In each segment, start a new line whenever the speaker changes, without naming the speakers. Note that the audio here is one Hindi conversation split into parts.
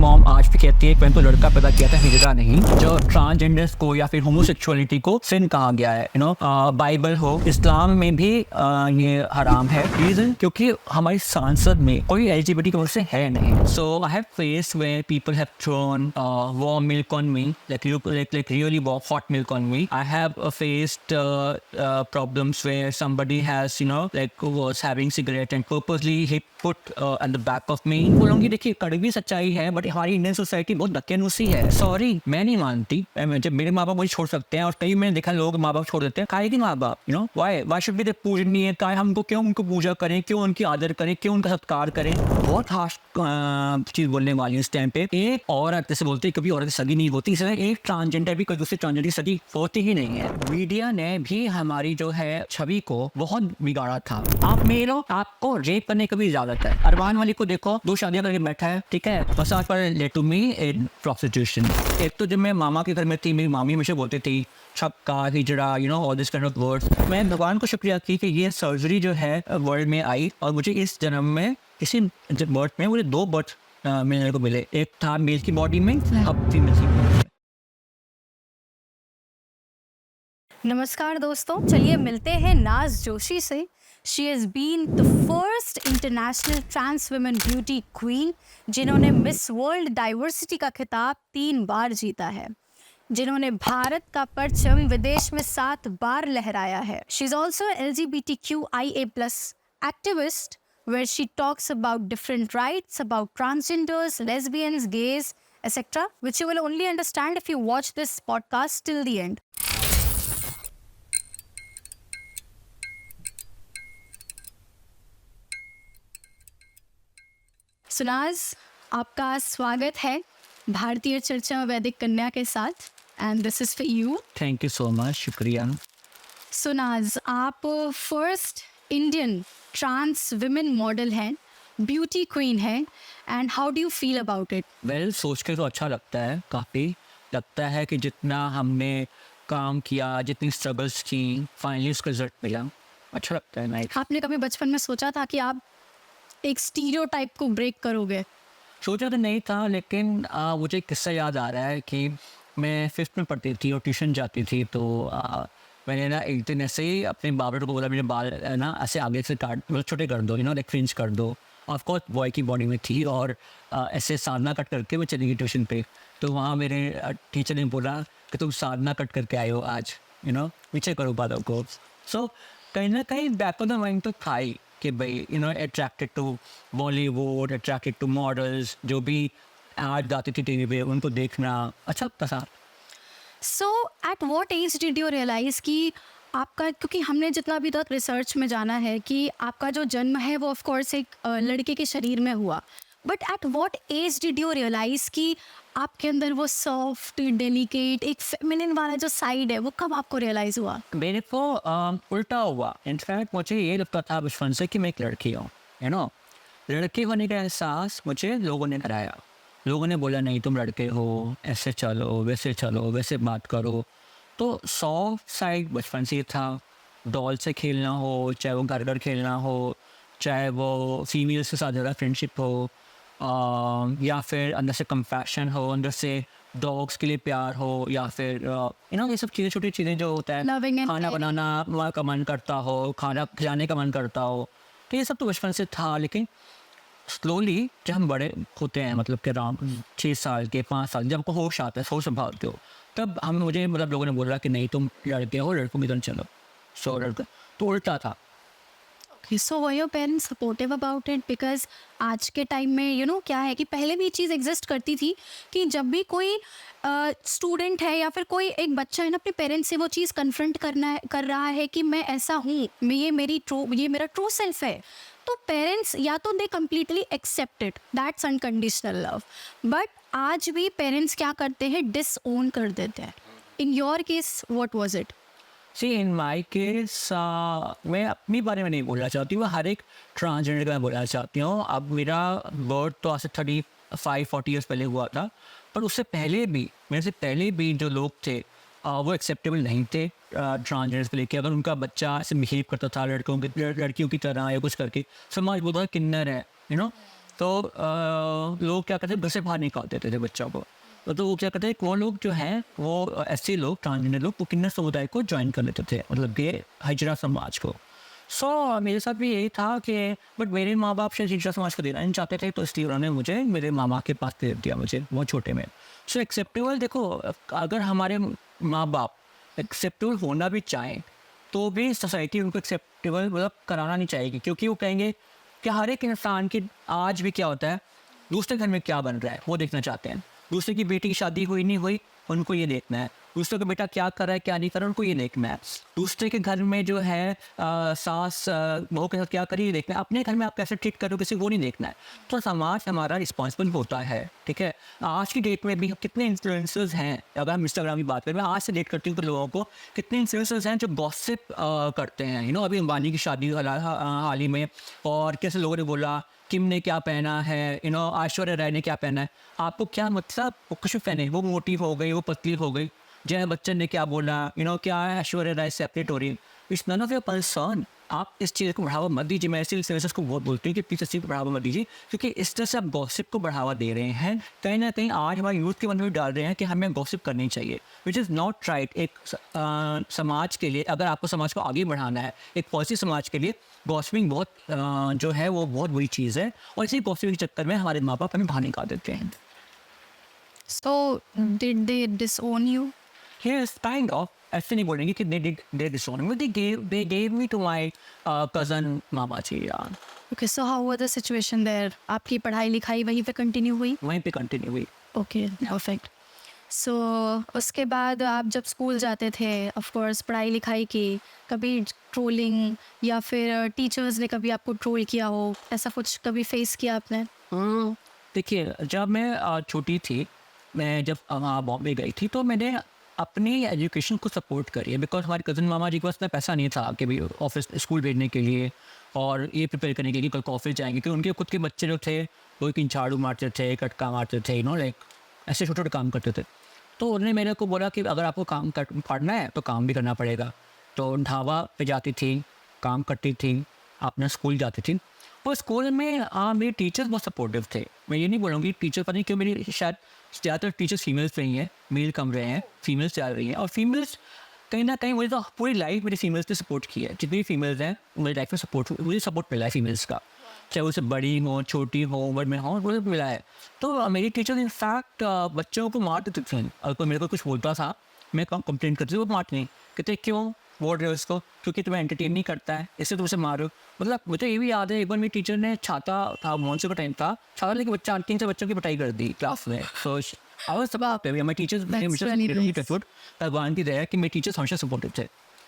मॉम आज भी कहती है कि मैंने तो लड़का पैदा किया था, हिजड़ा नहीं। जो ट्रांसजेंडर्स को या फिर होमोसेक्सुअलिटी को सिन कहा गया है, बाइबल हो, इस्लाम में भी ये हराम है। रीजन क्योंकि हमारी सांसद में कोई एलजीबीटी कम्युनिटी से है नहीं। So I have faced where people have thrown warm milk on me, like really hot milk on me. I have faced problems where somebody has, was having cigarette and purposely he put at the back of me. बोलूँगी देखिए कड़वी सच्चाई है, बट हमारी इंडियन सोसाइटी बहुत धक्केनुसी है। सॉरी, मैं नहीं मानती। जब मेरे माँ बाप मुझे छोड़ सकते हैं, और कई मैंने देखा लोग माँ बाप छोड़ देते हैं, काहे की माँ बाप, why should be they पूजनीय, काहे हमको क्यों उनको पूजा करें, क्यों उनकी आदर करें, क्यों उनका सत्कार करें। बहुत हार्श चीज़ बोलने वाली है इस टाइम पे। एक औरत जैसे बोलते हैं कभी औरत सगी नहीं होती, इसलिए एक ट्रांसजेंडर भी कोई दूसरे ट्रांसजेंडर की सगी होती ही नहीं है। मीडिया ने भी हमारी जो है छवि को बहुत बिगाड़ा था। आप मेल हो, आपको रेप करने की भी इजाजत है। अरमान वाली को देखो, 2 शादियां करके बैठा है, ठीक है, बस आज पर ले टू मी इन प्रोस्टिट्यूशन। एक तो जब मैं मामा के घर में थी, मेरी मामी मुझे बोलती थी छक्का, हिजड़ा, all this kind of words. मैं भगवान को शुक्रिया की कि ये सर्जरी जो है वर्ल्ड में आई, और मुझे इस जन्म में इसी बर्थ में मुझे 2 बर्थ मिलने को मिले। एक था मेल की बॉडी में, अब फीमेल की बॉडी में।
नमस्कार दोस्तों, चलिए मिलते हैं नाज जोशी से। She has been the first international trans women beauty queen जिन्होंने मिस वर्ल्ड डाइवर्सिटी का खिताब 3 बार जीता है, जिन्होंने भारत का परचम विदेश में 7 बार लहराया है। She is also LGBTQIA+ activist, where she talks about different rights, about transgenders, lesbians, gays, etc., which you will only understand if you watch this podcast till the end. सुनाज, आपका स्वागत है भारतीय चर्चा वैदिक कन्या के साथ, and this is for you.
Thank you so much, शुक्रिया।
सुनाज, आप first Indian trans women model हैं, ब्यूटी क्वीन हैं, and how do you feel about it?
Well, सोच के तो अच्छा लगता है, काफ़ी लगता है कि जितना हमने काम किया, जितनी स्ट्रगल्स की, फाइनली उसका रिजल्ट मिला, अच्छा लगता है। नाइट
आपने कभी बचपन में सोचा था कि आप एक स्टीरियोटाइप को ब्रेक करोगे?
सोचा तो नहीं था, लेकिन मुझे एक किस्सा याद आ रहा है कि मैं 5th में पढ़ती थी और ट्यूशन जाती थी, तो मैंने ना एक दिन ऐसे ही अपने बाबर को बोला, मेरे बाल ना ऐसे आगे से काट, मतलब छोटे कर दो, लाइक फ्रिंज कर दो। ऑफकोर्स बॉय की बॉडी में थी, और ऐसे साधना कट करके मैं चली गई ट्यूशन पे। तो वहाँ मेरे टीचर ने बोला कि तुम साधना कट करके आए हो आज, पीछे करो बालों को। सो कहीं ना कहीं बैक ऑफ द माइंड तो था ही कि भाई attracted to Bollywood, attracted to models, जो भी एड आती थी टीवी पे, उनको देखना अच्छा लगता था।
So at what age did you realise कि आपका, क्योंकि हमने जितना अभी तक रिसर्च में जाना है कि आपका जो जन्म है वो ऑफ कोर्स एक लड़के के शरीर में हुआ, but at what age did you realise कि आपके अंदर वो सॉफ्ट, डेलिकेट, एक फेमिनिन वाला जो साइड है वो कब आपको रियलाइज़ हुआ?
मेरे को उल्टा हुआ। इनफैक्ट मुझे ये लगता था बचपन से कि मैं एक लड़की हूँ, लड़के होने का एहसास मुझे लोगों ने कराया। लोगों ने बोला नहीं तुम लड़के हो, ऐसे चलो, वैसे बात करो। तो सॉफ्ट साइड बचपन से ही था। डॉल से खेलना हो, चाहे वो घर घर खेलना हो, चाहे वो फीमेल्स के साथ ज़्यादा फ्रेंडशिप हो, या फिर अंदर से कंपैशन हो, अंदर से डॉग्स के लिए प्यार हो, या फिर ये सब चीज़ें, छोटी चीज़ें जो होता है,
Loving and
खाना
caring.
बनाना का मन करता हो, खाना खिलाने का मन करता हो, तो ये सब तो बचपन से था। लेकिन स्लोली जब हम बड़े होते हैं, मतलब कि अराउंड 6 साल के, 5 साल, जब आपको होश आता है, सोच संभालते हो, तब मुझे लोगों ने बोला कि नहीं तुम लड़के हो, लड़कों की तरह चलो। सो लड़का तो उल्टा था।
So were your parents supportive about it? Because आज के टाइम में क्या है कि पहले भी चीज़ एग्जिस्ट करती थी कि जब भी कोई स्टूडेंट है या फिर कोई एक बच्चा है ना, अपने पेरेंट्स से वो चीज़ कन्फ्रंट कर रहा है कि मैं ऐसा हूँ, ये मेरा ट्रू सेल्फ है, तो पेरेंट्स या तो they completely accept it, that's unconditional love, but आज भी पेरेंट्स क्या करते हैं, डिसओन कर देते हैं। In your case what was it?
See in my case, मैं अपनी बारे में नहीं बोलना चाहती हूँ, हर एक ट्रांसजेंडर का मैं बोलना चाहती हूँ। अब मेरा बर्थ तो आज से 35-40 ईयर्स पहले हुआ था, पर उससे पहले भी, मेरे से पहले भी जो लोग थे वो एक्सेप्टेबल नहीं थे ट्रांसजेंडर्स को लेके। अगर उनका बच्चा ऐसे बिहेव करता था लड़कियों की तरह या कुछ करके, समाज बोलता था किन्नर है, तो लोग क्या करते थे, घर से बाहर निकाल देते थे बच्चों को। तो वो क्या करते हैं, वो लोग जो हैं वो ऐसे लोग, ट्रांसजेंडर लोग, वो किन्नर समुदाय को ज्वाइन कर लेते थे, मतलब ये हिजरा समाज को। मेरे साथ भी यही था कि बट मेरे माँ बाप शायद हिजरा समाज को देना नहीं चाहते थे, तो इसलिए उन्होंने मुझे मेरे मामा के पास दे दिया, मुझे बहुत छोटे में। एक्सेप्टेबल, देखो अगर हमारे माँ बाप एक्सेप्टेबल होना भी चाहें तो भी सोसाइटी उनको एक्सेप्टेबल मतलब कराना नहीं चाहेगी, क्योंकि वो कहेंगे कि हर एक इंसान की आज भी क्या होता है, दूसरे घर में क्या बन रहा है वो देखना चाहते हैं। दूसरे की बेटी की शादी हुई नहीं हुई उनको ये देखना है, दूसरे का बेटा क्या कर रहा है क्या नहीं कर रहा है उनको ये देखना है, दूसरे के घर में जो है सास बहू के साथ क्या करी ये देखना है, अपने घर में आप कैसे ट्रीट करो किसी वो नहीं देखना है। तो समाज हमारा रिस्पॉन्सिबल होता है, ठीक है। आज की डेट में भी कितने इन्फ्लुएंसर्स हैं, अगर हम इंस्टाग्राम की बात करें, मैं आज से डेट करती हूँ तो लोगों को, कितने इन्फ्लुएंसर्स हैं जो गॉसिप करते हैं, अभी अंबानी की शादी हाल ही में, और कैसे लोगों ने बोला किम ने क्या पहना है, ऐश्वर्या राय ने क्या पहना है, आपको क्या मतलब, वो कुछ भी पहने, वो मोटी हो गई, वो पतली हो गई, जय बच्चन ने क्या बोला, क्या ऐश्वर्या राय सेपरेट हो रही है, it's none of your concern. आप इस चीज़ को बढ़ावा मत दीजिए। मैं ऐसे इन्फ्लुएंसर्स को बहुत बोलती हूँ कि प्लीज़ इस चीज़ को बढ़ावा मत दीजिए, क्योंकि इस तरह से आप गॉसिप को बढ़ावा दे रहे हैं। कहीं ना कहीं आज हमारे यूथ के मन में डाल रहे हैं कि हमें गॉसिप करनी चाहिए, विच इज़ नॉट राइट। एक समाज के लिए, अगर आपको समाज को आगे बढ़ाना है, एक पॉजिटिव समाज के लिए गॉसिपिंग बहुत जो है वो बहुत बुरी चीज़ है, और इसी गॉसिपिंग के चक्कर में हमारे माँ बाप हमें बाहर निकाल देते हैं।
So did they disown you?
Yes, kind of. ऐसे नहीं बोलेंगे कि they disown me. They gave me to my cousin मामा जी यार।
Okay, so how was the situation there? आपकी पढ़ाई लिखाई वहीं पे कंटिन्यू हुई?
वहीं पे कंटिन्यू हुई।
Okay, perfect. सो उसके बाद आप जब स्कूल जाते थे, ऑफ कोर्स पढ़ाई लिखाई की, कभी ट्रोलिंग या फिर टीचर्स ने कभी आपको ट्रोल किया हो, ऐसा कुछ कभी फेस किया आपने?
देखिए, जब मैं छोटी थी, मैं जब बॉम्बे गई थी, तो मैंने अपनी एजुकेशन को सपोर्ट करी है, बिकॉज हमारे कज़न मामा जी के पास इतना पैसा नहीं था कि भाई ऑफिस स्कूल भेजने के लिए और ये प्रिपेयर करने के लिए कल को ऑफिस जाएंगे, क्योंकि उनके खुद के बच्चे जो थे वो एक झाड़ू मारते थे, कटका मारते थे, लाइक ऐसे छोटे छोटे काम करते थे। तो उन्होंने मेरे को बोला कि अगर आपको काम पढ़ना है तो काम भी करना पड़ेगा। तो ढाबा पे जाती थी, काम करती थी, अपना स्कूल जाती थी। और स्कूल में मेरे टीचर्स बहुत सपोर्टिव थे। मैं ये नहीं बोलूँगी टीचर, पता नहीं क्यों मेरी शायद ज़्यादातर टीचर्स फीमेल्स रही हैं, मेल कम रहे हैं, फीमेल्स ज़्यादा रही हैं। और फीमेल्स कहीं ना कहीं मुझे तो पूरी लाइफ मेरी फीमेल्स ने सपोर्ट की है। जितनी भी फीमेल्स हैं मेरी लाइफ में मुझे सपोर्ट मिला है फीमेल्स का, चाहे उससे बड़ी हो, छोटी हो, उम्र में हो, मुझे मिला है। तो मेरी टीचर इनफैक्ट बच्चों को मार देते थे। अगर कोई मेरे को कुछ बोलता था, मैं कंप्लेन करती थी, वो मारते नहीं, कहते क्यों बोल रहे हो इसको, क्योंकि तुम्हें एंटरटेन नहीं करता है, इससे तुम उसे मारो। मतलब मुझे ये भी याद है, एक बार मेरी टीचर ने छाता था, मॉनसून का टाइम था, छाता लेके 3 से बच्चों की पिटाई कर दी क्लास में। सो सब मेरी टीचर्स भगवान की दया कि मेरे टीचर्स हमेशा सपोर्टिव थे।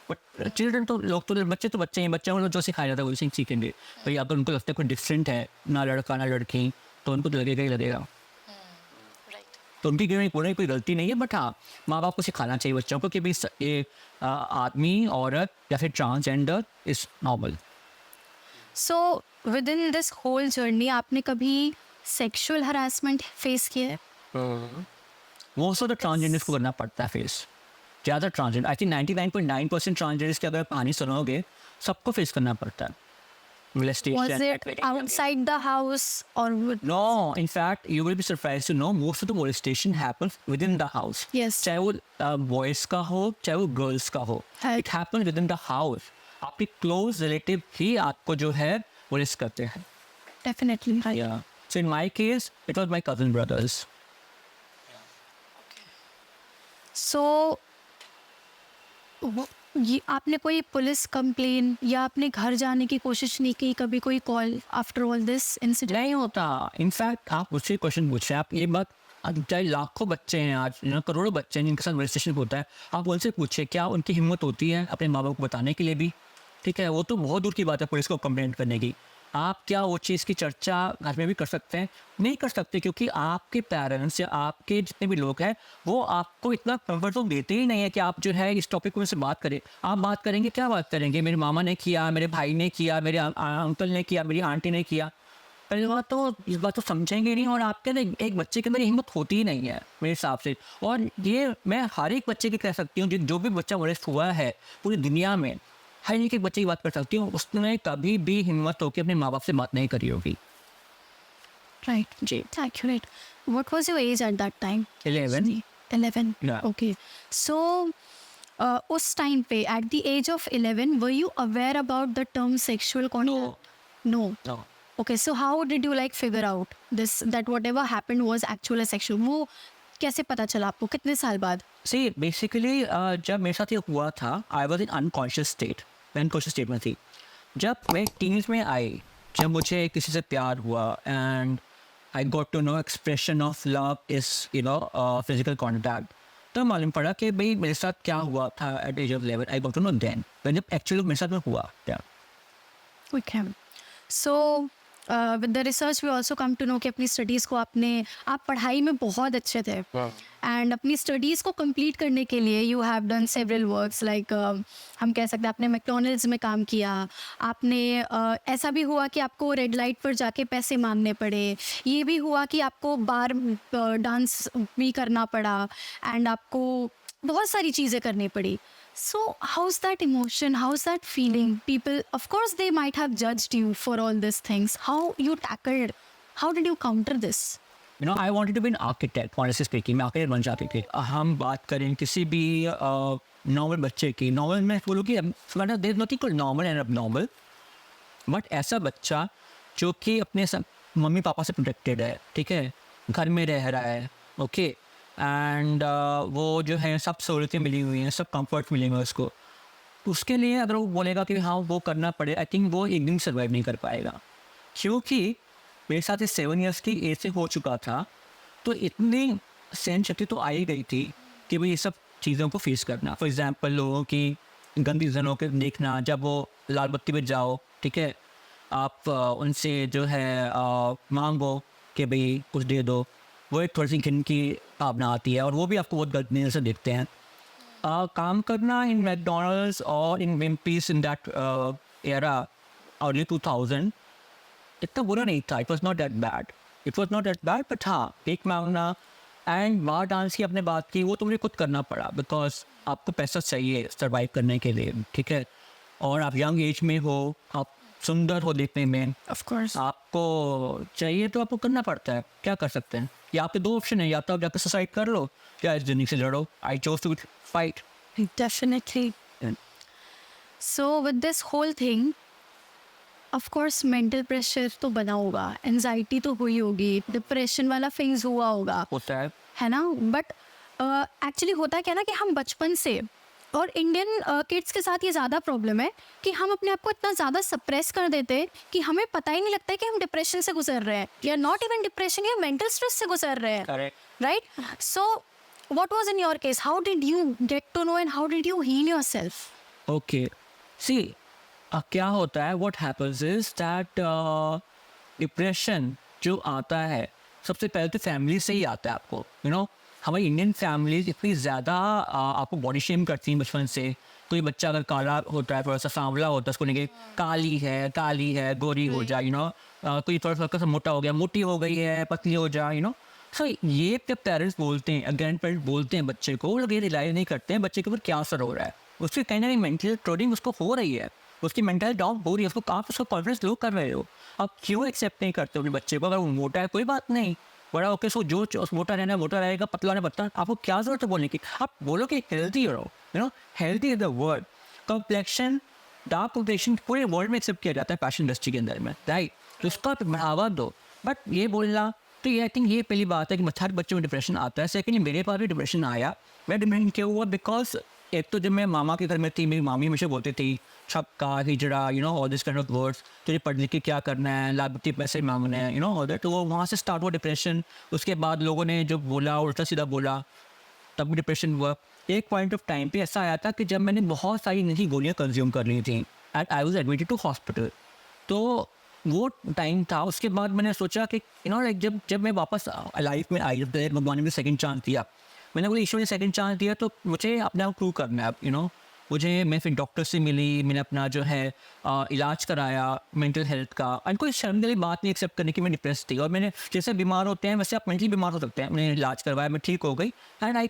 बट चिल्ड्रन तो लोग तो बच्चे हैं, बच्चों को जो सिखाया जाता है वो सीखेंगे। भाई अगर उनको लगता है कोई डिफरेंट है, ना लड़का ना लड़की, तो उनको तो लगेगा ही लगेगा। तो उनकी कोई गलती नहीं है, बट हाँ, माँ बाप को सिखाना चाहिए बच्चों को कि भाई ये आदमी, औरत या फिर transgender is normal.
So within this whole journey आपने कभी सेक्सुअल हरासमेंट फेस किया है?
मोस्ट ऑफ द ट्रांसजेंडर्स को करना पड़ता है फेस। ज़्यादा ट्रांसजेंडर, आई थिंक 99.9% ट्रांसजेंडर्स की अगर कहानी सुनोगे सबको फेस करना पड़ता है।
Was it outside the house or
No, in fact, you will be surprised to know most of the molestation happens within the house.
Yes.
चाहे वो boys का हो, चाहे वो girls का हो, it happens within the house. आपके close relative ही आपको जो है molest करते हैं।
Definitely.
Yeah. So in my case, it was my cousin brothers.
So ये आपने कोई पुलिस कंप्लेन या अपने घर जाने की कोशिश नहीं की, कभी कोई call after all this incident?
नहीं होता। इनफैक्ट आप मुझसे क्वेश्चन पूछ रहे हैं, आप ये बात, चाहे लाखों बच्चे हैं आज, करोड़ों बच्चे हैं जिनके साथ रजिस्ट्रेशन होता है, आप उनसे पूछे क्या उनकी हिम्मत होती है अपने माँ बाप को बताने के लिए भी? ठीक है, वो तो बहुत दूर की बात है पुलिस को कंप्लेंट करने की। आप क्या वो चीज़ की चर्चा घर में भी कर सकते हैं? नहीं कर सकते, क्योंकि आपके पेरेंट्स या आपके जितने भी लोग हैं वो आपको इतना कंफर्ट जोन देते ही नहीं है कि आप जो है इस टॉपिक में से बात करें। आप बात करेंगे, क्या बात करेंगे? मेरे मामा ने किया, मेरे भाई ने किया, मेरे अंकल ने किया, मेरी आंटी ने किया। पहली बात तो इस बात तो समझेंगे नहीं, और आपके अंदर एक बच्चे के अंदर हिम्मत होती ही नहीं है मेरे हिसाब से। और ये मैं हर एक बच्चे की कह सकती हूँ, जो भी बच्चा मोलेस्ट हुआ है पूरी दुनिया में, हर एक बच्चे की बात कर सकती हूँ, उसने कभी भी हिम्मत होकर अपने माँ बाप से बात नहीं करी होगी।
Right.
जी
Accurate. What was your age at that time?
11
11.
Yeah.
Okay. So, उस टाइम पे at the age of 11, were you aware about the term sexual contact? No.
no
Okay. So how did you like figure out this that whatever happened was actually sexual? वो कैसे पता चला आपको? कितने साल बाद?
सी बेसिकली जब मेरे साथ ये हुआ था I was in unconscious state, मैं अनकॉन्शियस स्टेट में थी। जब मैं टीन्स में आई, जब मुझे किसी से प्यार हुआ and I got to know expression of love is physical contact, तो मालूम पड़ा कि भाई मेरे साथ क्या हुआ था at age of 11। I got to know then जब एक्चुअली मेरे साथ में हुआ क्या।
Okay. So, with the research we also come to know कि अपनी स्टडीज़ को आप पढ़ाई में बहुत अच्छे थे एंड अपनी स्टडीज़ को कंप्लीट करने के लिए you have done several works like हम कह सकते हैं आपने मैकडॉनल्ड्स में काम किया, आपने ऐसा भी हुआ कि आपको रेड लाइट पर जाके पैसे मांगने पड़े, ये भी हुआ कि आपको बार डांस भी करना पड़ा एंड आपको बहुत सारी चीज़ें करनी पड़ी। So how's that emotion? How's that feeling? People, of course, they might have judged you for all these things. How you tackled? How did you counter this?
I wanted to be an architect, honestly speaking. मैं आर्किटेक्ट बन जाती थी। हम बात करें किसी भी नॉर्मल बच्चे की, नॉर्मल में बोलूँ कि there is nothing called normal and अब बट ऐसा बच्चा जो कि अपने मम्मी पापा से प्रोटेक्टेड है, ठीक है, घर में रह रहा है, ओके, एंड वो जो है सब सहूलतें मिली हुई हैं, सब कंफर्ट मिलेंगे उसको, उसके लिए अगर वो बोलेगा कि हाँ वो करना पड़े, आई थिंक वो एक दिन सर्वाइव नहीं कर पाएगा। क्योंकि मेरे साथ 7 years की एज से हो चुका था, तो इतनी सहन शक्ति तो आ ही गई थी कि भाई ये सब चीज़ों को फेस करना। फॉर एग्जांपल लोगों की गंदी जनों के देखना, जब वो लाल बत्ती पे जाओ, ठीक है, आप उनसे जो है मांगो कि भाई कुछ दे दो, वो एक थोड़ी सी घिन की भावना आती है और वो भी आपको बहुत गलत नज़र से देखते हैं। काम करना इन मैकडोनल्ड्स और इन विम्पीज इन दैट एरा अर्ली 2000 इतना बुरा नहीं था। It was not that bad but हाँ, केक मांगना एंड बार डांस की आपने बात की, वो तो मुझे खुद करना पड़ा बिकॉज आपको पैसा चाहिए सर्वाइव करने के लिए, ठीक है, और आप यंग एज में हो, आप सुंदर हो देखने में,
Of course.
आपको चाहिए तो आपको करना पड़ता है, क्या कर सकते हैं। या आपके 2 ऑप्शन है, या तो आप जाकर सुसाइड कर लो या इस जिंदगी से लड़ो। I chose to fight.
Definitely. So with this whole thing, of course mental pressure तो बना होगा, anxiety तो हुई होगी, depression वाला phase हुआ होगा,
होता
है ना। बट एक्चुअली होता क्या ना कि हम बचपन से, और इंडियन किड्स के साथ ये ज़्यादा प्रॉब्लम है कि हम अपने आप को इतना ज़्यादा सप्रेस कर देते हैं कि हमें पता ही नहीं लगता है कि हम डिप्रेशन से गुजर रहे हैं, या नॉट इवन डिप्रेशन, या मेंटल स्ट्रेस से गुजर रहे हैं,
correct.
Right. So what was in your case? How did you get to know and how did you heal yourself?
Okay, see क्या होता है, what happens is that depression जो आता है सबसे पहले तो फैमिली से ही आता है आपको। हमारी इंडियन फैमिलीज इतनी ज़्यादा आपको बॉडी शेम करती हैं बचपन से। कोई बच्चा अगर काला होता है, थोड़ा सा सांवला होता है, उसको लेके काली है, गोरी हो जा, कोई थोड़ा सा मोटा हो गया, मोटी हो गई है, पतली हो जा, सो ये जब पेरेंट्स बोलते हैं, ग्रैंड पेरेंट्स बोलते हैं बच्चे को, वो लोग ये रियलाइज नहीं करते हैं बच्चे के ऊपर क्या असर हो रहा है। उसकी कहीं ना कहीं मेंटल ट्रोडिंग उसको हो रही है, उसकी मेंटल डाउन हो रही है, उसको काफ़ी उसको कॉन्फिडेंस लो कर रहे हो। आप क्यों एक्सेप्ट नहीं करते हो अपने बच्चे को? अगर वो मोटा है कोई बात नहीं, बड़ा ओके, सो जो मोटा रहना है मोटा रहेगा, पतला रहना पतला, आपको क्या जरूरत है बोलने की? आप बोलो कि हेल्थी रहो, healthy is the word. Complexion, dark complexion पूरे वर्ल्ड में एक्सेप्ट किया जाता है फैशन इंडस्ट्री के अंदर में, राइट, तो उसका बढ़ावा दो। बट ये बोलना, तो ये आई थिंक ये पहली बात है कि हर बच्चे में डिप्रेशन आता है। सेकेंडली मेरे पास भी डिप्रेशन आया। मैं डिप्रेशन क्यों हुआ? बिकॉज एक तो जब मैं मामा के घर में थी, मेरी मामी हमेशा बोलती थी छक्का हिजड़ा, all this kind of words, तुझे पढ़ लिख के क्या करना है, लाभती पैसे मांगने हैं, ऑल दैट। तो वो वहाँ से स्टार्ट हुआ डिप्रेशन। उसके बाद लोगों ने जो बोला उल्टा सीधा बोला, तब भी डिप्रेशन हुआ। एक पॉइंट ऑफ टाइम पे ऐसा आया था कि जब मैंने बहुत सारी नई गोलियाँ कंज्यूम कर ली थी and I was admitted to hospital. तो वो टाइम था। उसके बाद मैंने सोचा कि लाइक जब मैं वापस लाइफ में आई, भगवान ने मुझे सेकंड चांस दिया, मैंने बोला ईश्वर ने सेकंड चांस दिया तो मुझे अपने आप प्रूव करना है। मैं फिर डॉक्टर से मिली, मैंने अपना जो है इलाज कराया मेंटल हेल्थ का, एंड कोई शर्म वाली बात नहीं एक्सेप्ट करने की मैं डिप्रेस थी। और मैंने जैसे बीमार होते हैं वैसे आप मेंटली बीमार हो सकते हैं। मैंने इलाज करवाया, मैं ठीक हो गई and I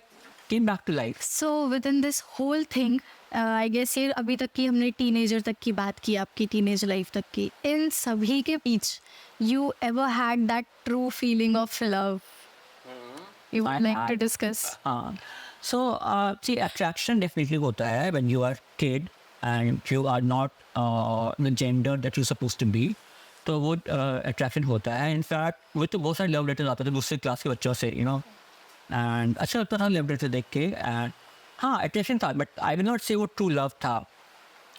came back to life.
So within this whole thing, I guess ये अभी तक की हमने टीनेजर तक की बात की, आपकी टीनेज लाइफ तक की, इन सभी के बीच you ever had that true feeling of love? You would like to discuss?
See, attraction definitely होता है when you are kid and you are not the gender that you're supposed to be. तो वो attraction होता है. In fact, वो तो बहुत सारे लव लेटर्स आते थे दूसरे क्लास के बच्चों से, you know. And अच्छा लगता था लव लेटर देख के. And हाँ, attraction था, but I will not say वो true love था.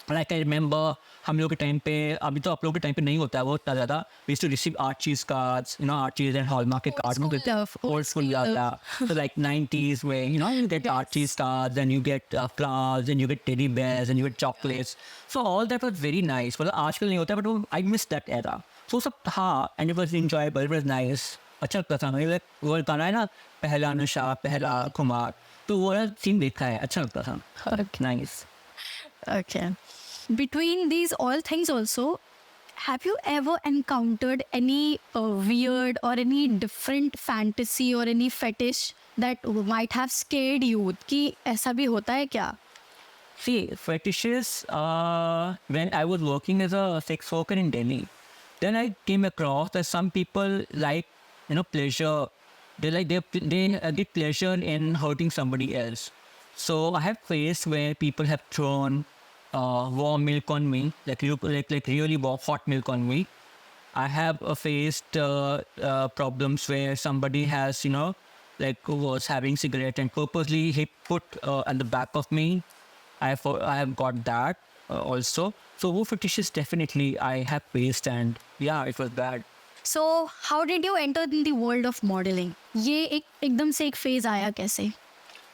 Like I remember हम लोग के टाइम पे, अभी तो आप लोग के टाइम पे नहीं होता है वो इतना ज़्यादा. We used to receive Archie's cards, you know, Archie's and Hallmark के cards.
Old school love,
Old school love. So like 90s where, you know, you get Archie's cards and you get flowers and you get teddy bears and you get chocolates. So all that was very nice. मतलब आजकल नहीं होता है, but I miss that era. So सब था and it was enjoyable, it was nice. अच्छा लगता था. मतलब वो गाना है ना, पहला नशा पहला खुमार, तो वो वाला सीन देखा है, अच्छा लगता था. Nice.
Okay. Between these all things also, have you ever encountered any weird or any different fantasy or any fetish that might have scared you? कि ऐसा भी होता है क्या?
See, fetishes, when I was working as a sex worker in Delhi, then I came across that some people like, you know, pleasure. They get pleasure in hurting somebody else. So I have faced where people have thrown warm milk on me, like really warm hot milk on me. I have faced problems where somebody has, you know, like was having cigarette and purposely he put at the back of me. I have got that also. So wo fetishes definitely I have faced, and yeah, it was bad.
So how did you enter in the world of modeling? ये एकदम से एक phase आया कैसे?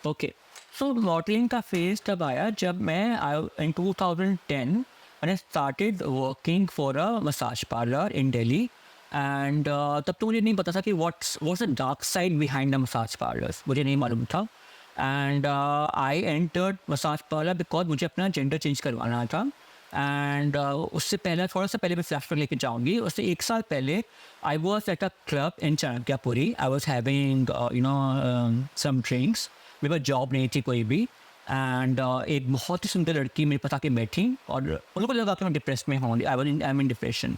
Okay. So modeling का phase तब आया जब मैं in 2010 when I started working for a massage parlor in Delhi, and तब तो मुझे नहीं पता था कि what's the dark side behind the massage parlors, मुझे नहीं मालूम था. And I entered massage parlor because मुझे अपना gender change करवाना था. And उससे पहले थोड़ा सा पहले मैं फ्लैशबैक लेके जाऊँगी. उससे एक साल पहले I was at a club in Chanakyapuri. I was having some drinks. मेरे पास जॉब नहीं थी कोई भी. एंड एक बहुत ही सुंदर लड़की मेरे पास आके बैठी और उनको लगा कि मैं डिप्रेस में हूँ. I am in depression.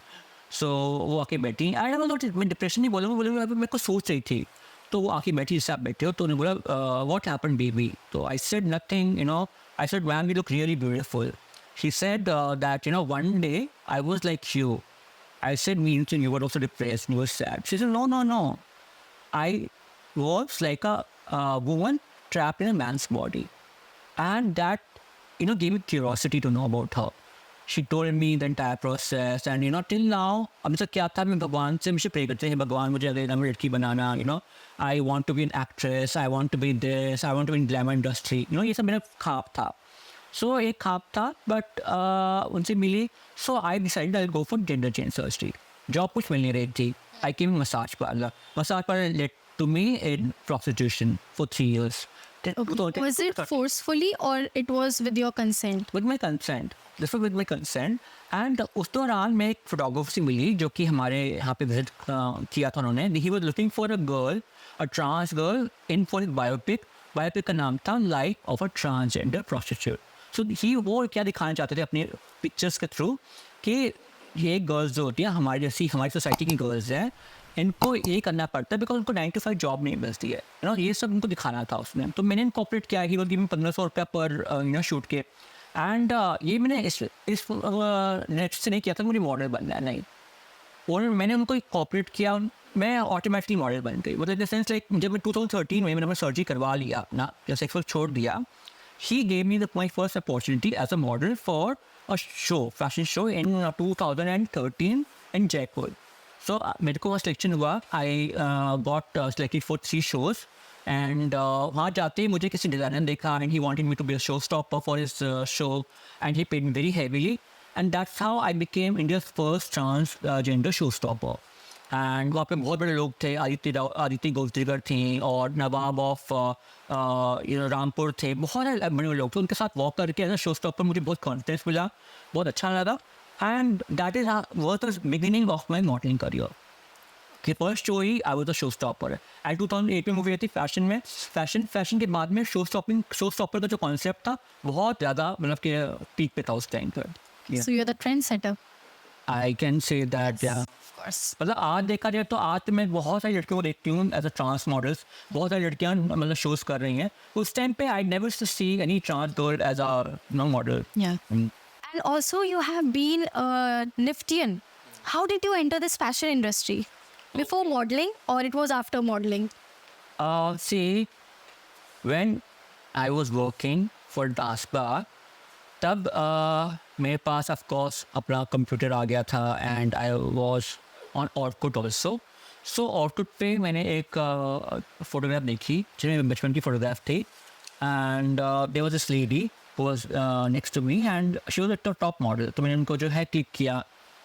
सो वो आके बैठी. आई मैं डिप्रेशन नहीं बोलूँगा, मेरे को सोच रही थी. तो वो आके बैठी, जिससे आप बैठे हो, तो उन्होंने बोला व्हाट हैपेंड बेबी. तो I said nothing, you know. I said ma'am you look really beautiful. She said that, you know, one day I was like you. I said, means you were also depressed, you were sad. She said, no. I was like a woman trapped in a man's body. And that, you know, gave me curiosity to know about her. She told me the entire process. And, you know, till now, अब तक क्या था, मैं भगवान से मुझे प्रे करते हैं, भगवान मुझे अगर लड़की बनाना, you know, I want to be an actress, I want to be this, I want to be in glamour industry. You know, ये सब मेरा ख्वाब था. So एक ख्वाब था, बट उनसे मिली. So I decided I go for gender change surgery. Job कुछ मिल नहीं रही थी. I came massage parlour. Massage parlour led to me in prostitution for 3 years.
Was it forcefully or it was with your consent?
With my consent. This was with my consent. And उस दौरान मैं एक फोटोग्राफर से मिली जो कि हमारे यहाँ पे विजिट किया था उन्होंने. He was looking for a girl, a trans girl, in for his biopic. Biopic का नाम था Life of a Transgender Prostitute. So वो क्या दिखाना चाहते थे अपने पिक्चर्स के थ्रू कि ये गर्ल्स जो होती हैं हमारी जैसी, हमारी सोसाइटी की गर्ल्स हैं, इनको ये करना पड़ता है बिकॉज उनको 9 to 5 जॉब नहीं मिलती है. यू नो, ये सब उनको दिखाना था उसमें. तो मैंने इनकॉपरेट किया. ही वो गिव मी 1500 रुपया पर यू नो शूट के. एंड ये मैंने इस नेक्स्ट से नहीं किया था मुझे मॉडल बनना है, नहीं. और मैंने उनको कॉपरेट किया, मैं ऑटोमेटिकली मॉडल बन गई. मतलब इन द सेंस लाइक जब मैं 2013 में मैंने सर्जरी करवा लिया अपना, जब सेक्स वर्क छोड़ दिया, he gave me my first opportunity as a model for a show, fashion show in 2013 in Jaipur. So मेरे को सिलेक्शन हुआ. I got selected for 3 shows. And वहाँ जाते ही मुझे किसी डिज़ाइनर ने देखा and he wanted me to be a showstopper for his show, and he paid me very heavily. And that's how I became India's first transgender showstopper. And वहाँ पे बहुत बड़े लोग थे. आदित्य गोलतीगर थी और नवाब ऑफ रामपुर थे. बहुत बड़े लोग थे. उनके साथ वॉक करके एज अ शो स्टॉपर मुझे बहुत कॉन्फिडेंस मिला, बहुत अच्छा लगा. And that is was the beginning of my modelling career. कि फर्स्ट शो ही I was a show stopper. And 2008 में मूवी आई थी फैशन में, फैशन के बाद में शो स्टॉपर का जो कॉन्सेप्ट था बहुत ज़्यादा मतलब कि पीक पे था उस टाइम पर।
So you're the trendsetter.
I can say that या
Of course.
मतलब आज देखा जाए तो आज तो मैं बहुत सारी लड़कियों को देखती हूँ एज अ ट्रांस मॉडल्स, बहुत सारी लड़कियाँ मतलब शोज कर रही हैं। उस टाइम पे I never see any trans girl as a model.
Yeah. And also you have been a Niftian. How did you enter this fashion industry? Before modeling or it was after modeling?
See, when I was working for Dance Bar, तब मेरे पास ऑफ कोर्स अपना कंप्यूटर आ गया था and I was on Orkut also. So Orkut पे मैंने एक फोटोग्राफ देखी जो मेरे बचपन की फोटोग्राफ थी and there was this lady who was next to me and she was the top model. तो मैंने उनको जो है क्लिक किया।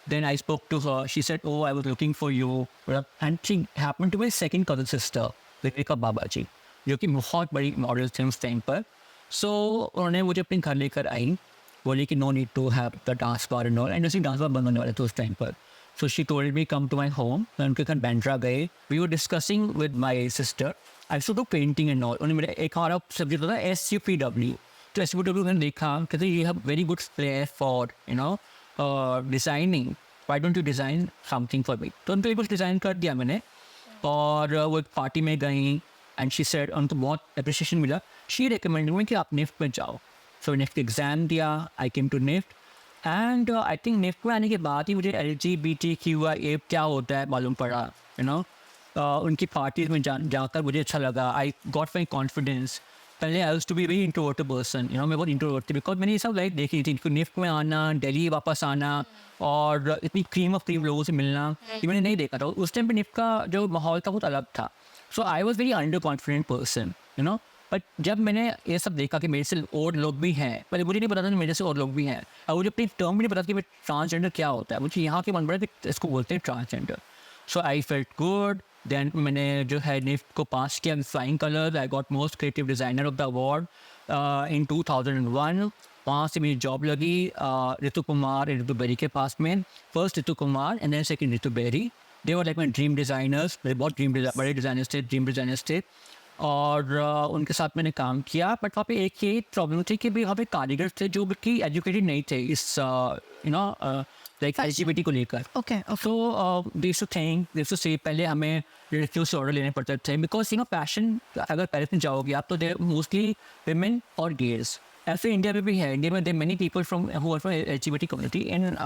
Then I spoke to her, she said oh I was looking for you and she happened to be second cousin sister Ritika Baba ji, जो कि बहुत बड़ी मॉडल थे उस टाइम पर। सो उन्होंने मुझे अपने घर लेकर आई, बोली कि no need to have the dance bar and all, and उसी डांस बार बंद होने वाले थे उस टाइम पर। So she told me come to my home. मैं उनके घर बैंड्रा गए, we were discussing with my sister. I show do painting and all. उन्होंने मेरा एक हमारा सब्जेक्ट होता है SUPW, तो SUPW मैंने देखा कहते you have very good player for designing, why don't you design something for me. तो उनको कुछ डिज़ाइन कर दिया मैंने और वो एक पार्टी में गई एंड शी सेड, उनको बहुत अप्रिसिएशन मिला। शी रिकमेंडेड मी कि आप निफ्ट में जाओ। सो निफ्ट एग्ज़ाम दिया, I came to NIFT and I think NIFT में आने के बाद ही मुझे LGBTQIA क्या होता है मालूम पड़ा। उनकी पार्टीज में जाकर मुझे अच्छा लगा। I got my confidence. पहले I used to be very introverted person, मैं बहुत इंट्रोवर्ट थी बिकॉज मैंने ये सब लाइफ देखी थी। निफ्ट में आना, दिल्ली वापस आना और इतनी क्रीम ऑफ क्रीम लोगों से मिलना ये मैंने नहीं देखा था। उस टाइम पे निफ्ट का जो माहौल था बहुत अलग था। So I was very under confident person but जब मैंने ये सब देखा कि मेरे से और लोग भी हैं, पहले मुझे नहीं पता था कि मेरे से और लोग भी हैं और मुझे अपनी टर्म भी नहीं पता कि ट्रांसजेंडर क्या होता है। मुझे यहाँ के मन पड़ा कि इसको बोलते हैं transgender. So I felt good. Then मैंने जो है निफ्ट को पास किया flying colours. I got most creative designer of the award in 2001। वहाँ से मेरी जॉब लगी ऋतु कुमार एंड ऋतु बेरी के पास में। First Ritu Kumar and then second Ritu Beri. They were like my dream designers. मेरे बहुत बड़े डिज़ाइनर्स थे, ड्रीम डिज़ाइनर्स थे और उनके साथ मैंने काम किया। बट वहाँ पे एक ये प्रॉब्लम थी कि वहाँ पे कारीगर थे जो कि एजुकेटेड नहीं थे इस लाइक LGBT को लेकर।
Okay.
So this to think this to से पहले हमें लड़कियों से ऑर्डर लेने पड़ते थे बिकॉज फैशन अगर पैरिस में जाओगे आप तो देर मोस्टली विमेन और गेर्स। ऐसे इंडिया में भी है। इंडिया में there many people from who are from LGBT community in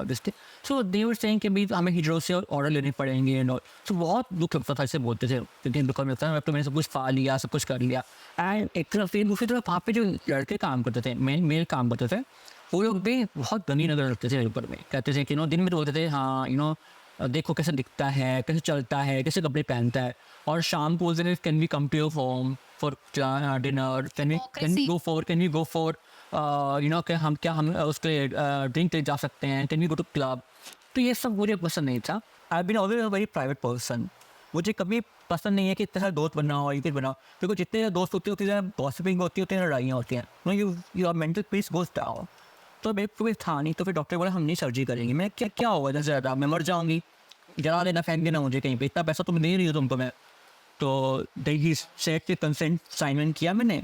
this thing. So they were saying कि भी हमें हीरो से ऑर्डर लेने पड़ेंगे एंड ऑल। सो बहुत दुख लगता था, ऐसे बोलते थे क्योंकि दुख लगता है अब तो मैंने सब कुछ पा लिया, सब कुछ कर लिया। एंड एक तरफ फिर दूसरी तरफ वहाँ पे जो लड़के काम करते थे, मेल काम करते थे, वो लोग भी बहुत गंदी नजर रखते थे ऊपर में। कहते थे कि दिन में तो बोलते थे हाँ देखो कैसे दिखता है, कैसे चलता है, कैसे कपड़े पहनता है, और शाम को बोलते थे can we come to your home for dinner, can we go for हम उसके ड्रिंक ले जा सकते हैं, can we go to club. तो ये सब मुझे पसंद नहीं था। I been always a very private person. मुझे कभी पसंद नहीं है कि इतना दोस्त बनाओ ये बनाओ, क्योंकि जितने दोस्त होते हैं उतनी ज़्यादा गॉसिपिंग होती है, उतनी लड़ाइयाँ होती हैं। Your mental peace goes down. तो मेरे को भी था नहीं, तो फिर डॉक्टर बोला हम नहीं सर्जरी करेंगे। मैं क्या होगा जैसे ज़्यादा मैं मर जाऊँगी, जला देना, फेंक देना मुझे कहीं पे, इतना पैसा तुम दे रही हो तुमको मैं। तो ही सेट के कंसेंट साइन किया मैंने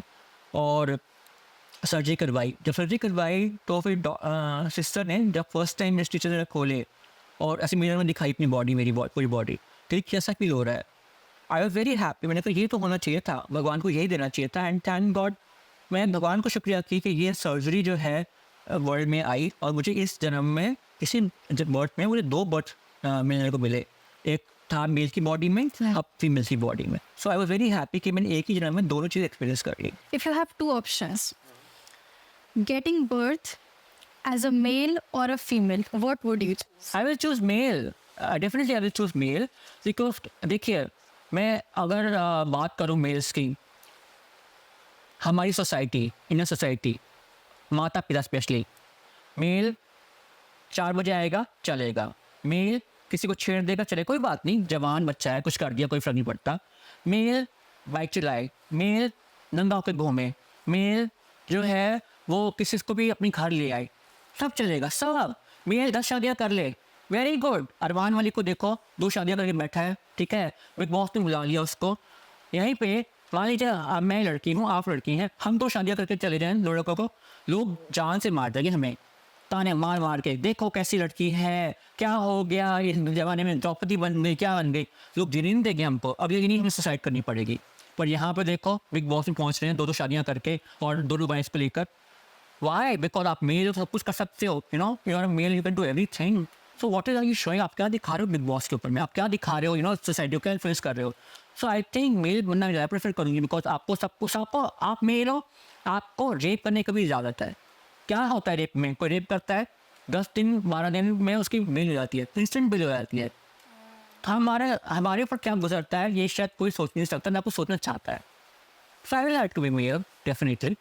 और सर्जरी करवाई। जब सर्जरी करवाई तो फिर सिस्टर ने जब फर्स्ट टाइम मेरे टीचर ने खोले और ऐसे मिरर में दिखाई अपनी बॉडी, मेरी पूरी बॉडी, तो कैसा फील हो रहा है। आई वॉज वेरी हैप्पी। मैंने कहा ये तो होना चाहिए था, भगवान को यही देना चाहिए था। एंड थैंक गॉड मैं भगवान को शुक्रिया की कि ये सर्जरी जो है वर्ल्ड में आई और मुझे इस जन्म में इसी बर्थ में मुझे 2 बर्थ मिलने को मिले। एक था मेल की बॉडी में, अब फीमेल की बॉडी में। सो आई वॉज वेरी हैप्पी कि मैंने एक ही जन्म में दोनों चीज़ एक्सपीरियंस कर ली।
If you have 2 options, getting birth as a male or a female, what would you choose?
I will choose male. Definitely I will choose male because देखिए मैं अगर बात करूँ मेल्स की, हमारी सोसाइटी, इंडियन सोसाइटी, माता पिता स्पेशली, मेल 4 बजे आएगा चलेगा, मेल किसी को छेड़ देगा चले कोई बात नहीं, जवान बच्चा है कुछ कर दिया कोई फर्क नहीं पड़ता। मेल बाइक चलाए, मेल नंगा होकर घूमे, मेल जो है वो किसी को भी अपनी घर ले आए, सब चलेगा सब। मेल 10 शादियाँ कर ले, वेरी गुड। अरमान वाली को देखो, 2 शादियां करके बैठा है, ठीक है, बिग बॉस ने बुला लिया उसको। यहीं पे मान लीजिए मैं लड़की हूँ, आप लड़की हैं, हम 2 शादियां करके चले जाएं लड़कों को, लोग जान से मार देंगे हमें, ताने मार मार के, देखो कैसी लड़की है, क्या हो गया इस ज़माने में, द्रौपदी बन गई, क्या बन गई, लोग जीने नहीं देंगे हमको, अब ये नहीं हमें सुसाइड करनी पड़ेगी। पर यहाँ पर देखो बिग बॉस में पहुँच रहे हैं 2-2 शादियाँ करके और 2 वाइफ को लेकर। वाई? बिकॉज आप मेल सब कुछ कर सकते हो, you know, you are male, you can do everything. So what is are you showing? आप क्या दिखा रहे हो बिग बॉस के ऊपर में, आप क्या दिखा रहे हो, यू नो, सोसाइटी को क्या इन्फ्लुएंस कर रहे हो। सो आई थिंक मेल बनना ज़्यादा प्रेफर करूँगी, बिकॉज आपको सब कुछ, आपको, आप मेल हो, आपको रेप करने की भी इजाज़त है। क्या होता है रेप में? कोई रेप करता है 10 दिन 12 दिन में उसकी मेल हो जाती है, इंस्टेंट बिल हो जाती है। तो हमारे ऊपर क्या गुजरता है ये शायद कोई सोच नहीं सकता, ना कुछ सोचना चाहता है। So I will have to be male definitely.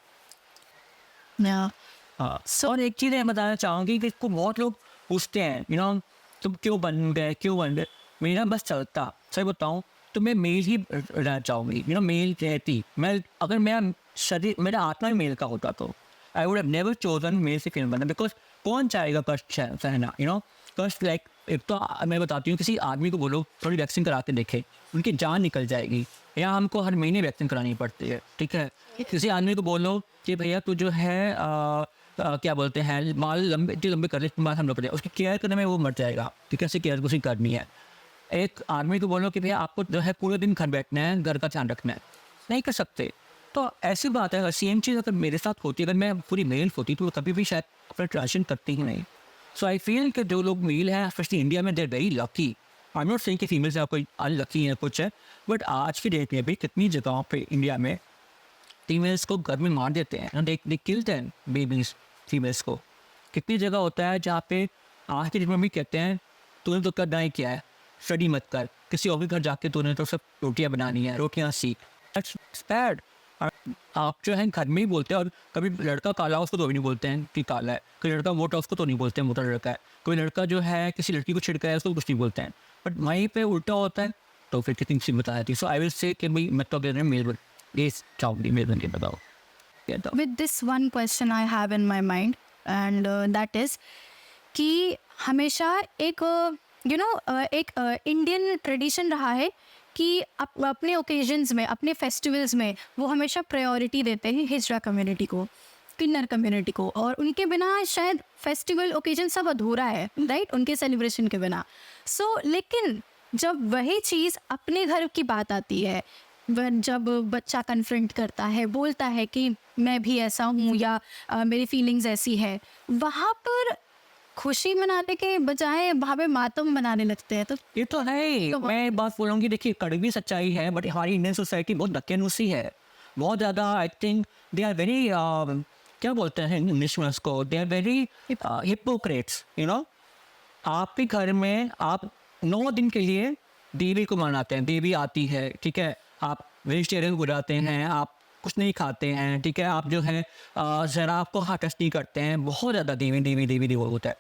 और एक चीज़ मैं बताना चाहूँगी कि इसको बहुत लोग पूछते हैं, यू नो, तुम क्यों बन गए। मेरा बस चलता, सही बताऊँ तो मैं मेल ही रहना चाहूँगी, यू नो, मेल रहती। मैं अगर मेरा शरीर, मेरा आत्मा ही मेल का होता तो I would have never chosen male से फिल्म बनना, बिकॉज कौन चाहेगा कष्ट सहना, यू नो, कष्ट। लाइक एक तो मैं बताती हूँ, किसी आदमी को बोलो थोड़ी वैक्सीन कराते देखे, उनकी जान निकल जाएगी, या हमको हर महीने वैक्सीन करानी पड़ती है, ठीक है। किसी आदमी को बोलो कि भैया तू जो है क्या बोलते हैं, माल लंबे कर ले, बात हम लोग पड़े, उसकी केयर करने में वो मर जाएगा, ठीक है, ऐसे केयर उसी करनी है। एक आदमी को बोलो कि भैया आपको जो है पूरे दिन घर बैठना है, घर का ध्यान रखना है, नहीं कर सकते। तो ऐसी बात है, अगर सेम चीज़ अगर मेरे साथ होती, अगर मैं पूरी मेल होती तो कभी भी शायद अपना ट्रांजिशन करती ही नहीं। सो आई फील कि जो लोग मेल हैं, स्पेशली इंडिया में, there very lucky. I am not saying कि फीमेल्स आप कोई अनलकी है कुछ है, बट आज की डेट में भी कितनी जगहों पे इंडिया में फीमेल्स को घर में मार देते हैं, दे किल देम बेबीज, फीमेल्स को। कितनी जगह होता है जहाँ पे आज के दिन में भी कहते हैं तूने तो करना ही क्या है, स्टडी मत कर, किसी और के घर जाके तूने तो सब रोटियाँ बनानी है, रोटियाँ सीख। That's bad. आप जो है घर में ही बोलते हैं, और कभी लड़का काला उसको तो भी नहीं बोलते हैं कि काला है, कोई लड़का मोटा उसको तो नहीं बोलते हैं मोटा लड़का है, कोई लड़का जो है किसी लड़की को छिड़का है उसको कुछ नहीं बोलते हैं, बट वहीं पे उल्टा होता है तो फिर कितनी सी बता देती। सो आई विल से कि भाई मैं तो कह रहा हूँ मेल ये चाहूँगी, मेल बन के बताओ।
With this one question I have in my mind, and that is कि हमेशा एक एक इंडियन ट्रेडिशन रहा है कि अपने ओकेजन्स में, अपने फेस्टिवल्स में वो हमेशा प्रायोरिटी देते हैं हिजरा कम्युनिटी को, किन्नर कम्युनिटी को, और उनके बिना शायद फेस्टिवल ओकेजन सब अधूरा है, राइट, उनके सेलिब्रेशन के बिना। लेकिन जब वही चीज़ अपने घर की बात आती है, जब बच्चा कन्फ्रंट करता है, बोलता है कि मैं भी ऐसा हूँ या मेरी फीलिंग्स ऐसी है, वहाँ पर खुशी मनाने के बजाय वहाँ पे मातम मनाने लगते हैं। तो
ये तो है तो मैं एक बात बोलूँगी, देखिए कड़वी सच्चाई है, बट हमारी इंडियन सोसाइटी बहुत दकियानूसी है, बहुत ज़्यादा। I think they are very क्या बोलते हैं इंग्लिश में उसको, they are very hypocrites, you know. आपके घर में आप 9 दिन के लिए देवी को मनाते हैं, देवी आती है, ठीक है, आप वेजिटेरियन हो जाते हैं, आप कुछ नहीं खाते हैं, ठीक है, आप जो है शराब को टच नहीं करते हैं, बहुत ज़्यादा देवी होता है।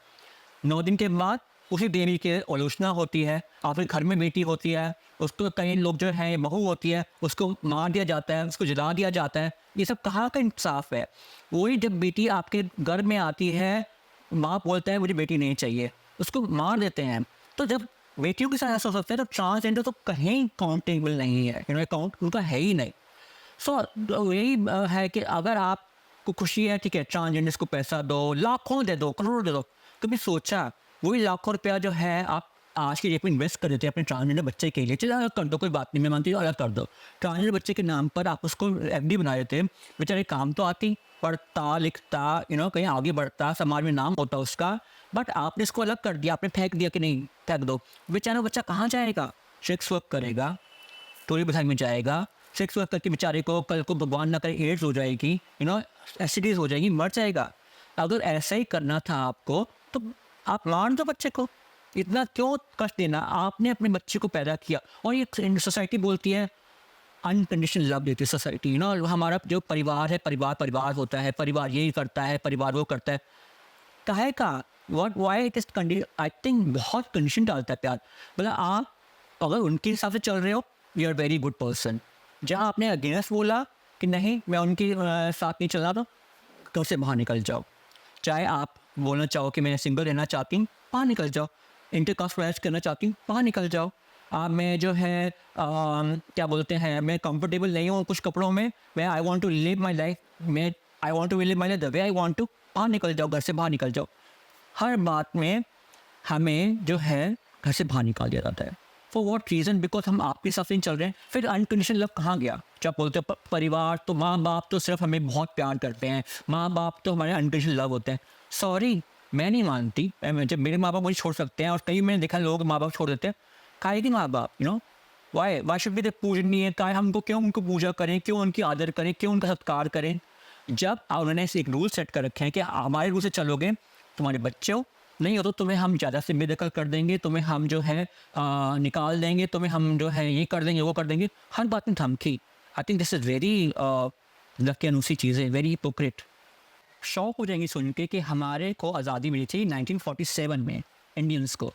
9 दिन के बाद उसी देवी की आलोचना होती है, आपके घर में बेटी होती है, उसको कई लोग जो है बहू होती है, उसको मार दिया जाता है, उसको जला दिया जाता है। ये सब कहाँ का इंसाफ है? वही जब बेटी आपके घर में आती है, माँ बोलता है मुझे बेटी नहीं चाहिए, उसको मार देते हैं। तो जब बेटियों के साथ ऐसा हो सकता है, तो ट्रांसजेंडर तो कहीं काउंटेबल नहीं है, अकाउंट उनका है ही नहीं। यही है कि अगर आपको खुशी है, ठीक है, ट्रांसजेंडर्स को पैसा दो, लाखों दे दो, करोड़ दे दो। कभी सोचा वही लाखों रुपया जो है आप आज की डेट में इन्वेस्ट कर देते हैं अपने ट्रांसजेंडर बच्चे के लिए, चलो अलग कर दो, कोई बात नहीं, मैं मानती हूँ अलग कर दो। ट्रांसजेंडर बच्चे के नाम पर आप उसको एफडी बना देते हैं, बेचारे काम तो आती, पढ़ता लिखता, कहीं आगे बढ़ता, समाज में नाम होता उसका, बट आपने इसको अलग कर दिया, आपने फेंक दिया कि नहीं फेंक दो। बेचारा बच्चा कहाँ जाएगा? सेक्स वर्क करेगा, टोरी बधाई में जाएगा, सेक्स वर्क करके बेचारे को कल को भगवान ना करे एड्स हो जाएगी, एसिडिटीज हो जाएगी, मर जाएगा। अगर ऐसा ही करना था आपको तो आप मार दो बच्चे को, इतना क्यों कष्ट देना? आपने अपने बच्चे को पैदा किया। और ये सोसाइटी बोलती है अनकंडीशनल लव देती है सोसाइटी, हमारा जो परिवार है, परिवार होता है, परिवार यही करता है, परिवार वो करता है, काहे का why it is condition. I think बहुत कंडीशन डालता है प्यार। मतलब आप अगर उनके हिसाब से चल रहे हो, you are very good person. जहाँ आपने अगेंस्ट बोला कि नहीं मैं उनके साथ नहीं चलना, तो से बाहर निकल जाओ। चाहे आप बोलना चाहो कि मैं सिंगल रहना चाहती हूँ, बाहर निकल जाओ। इंटरकास्ट मैरिज करना चाहती हूँ, बाहर निकल जाओ। मैं जो है क्या बोलते हैं, मैं कंफर्टेबल नहीं हूँ कुछ कपड़ों में, मैं I want to live my life, मैं I want to live my life the way I want to, बाहर निकल जाओ, घर से बाहर निकल जाओ। हर बात में हमें जो है घर से बाहर निकाल दिया जाता है। For what reason? बिकॉज हम आपके साथ नहीं चल रहे हैं। फिर अनकंडीशनल लव कहाँ गया? जब बोलते हैं परिवार तो माँ बाप तो सिर्फ हमें बहुत प्यार करते हैं, माँ बाप तो हमारे अनकंडीशनल लव होते हैं। सॉरी, मैं नहीं मानती। जब मेरे माँ बाप मुझे छोड़ सकते हैं, और कई मैंने देखा लोग माँ बाप छोड़ देते हैं, काहे की माँ बाप, you know why should be the पूजनीय? काय हमको क्यों उनको पूजा करें, क्यों उनकी आदर करें, क्यों उनका सत्कार करें? जब उन्होंने एक रूल सेट कर रखे हैं कि हमारे रूल से चलोगे तुम्हारे बच्चे हो, नहीं हो तो तुम्हें हम ज़्यादा से बेदखल कर देंगे, तुम्हें हम जो है निकाल देंगे, तुम्हें हम जो है ये कर देंगे, वो कर देंगे, हर बात में धमकी। I think this is very lucky चीज़ें, वेरी हिपोक्रेट। शौक हो जाएंगी सुन के कि हमारे को आज़ादी मिली थी 1947 में, इंडियंस को।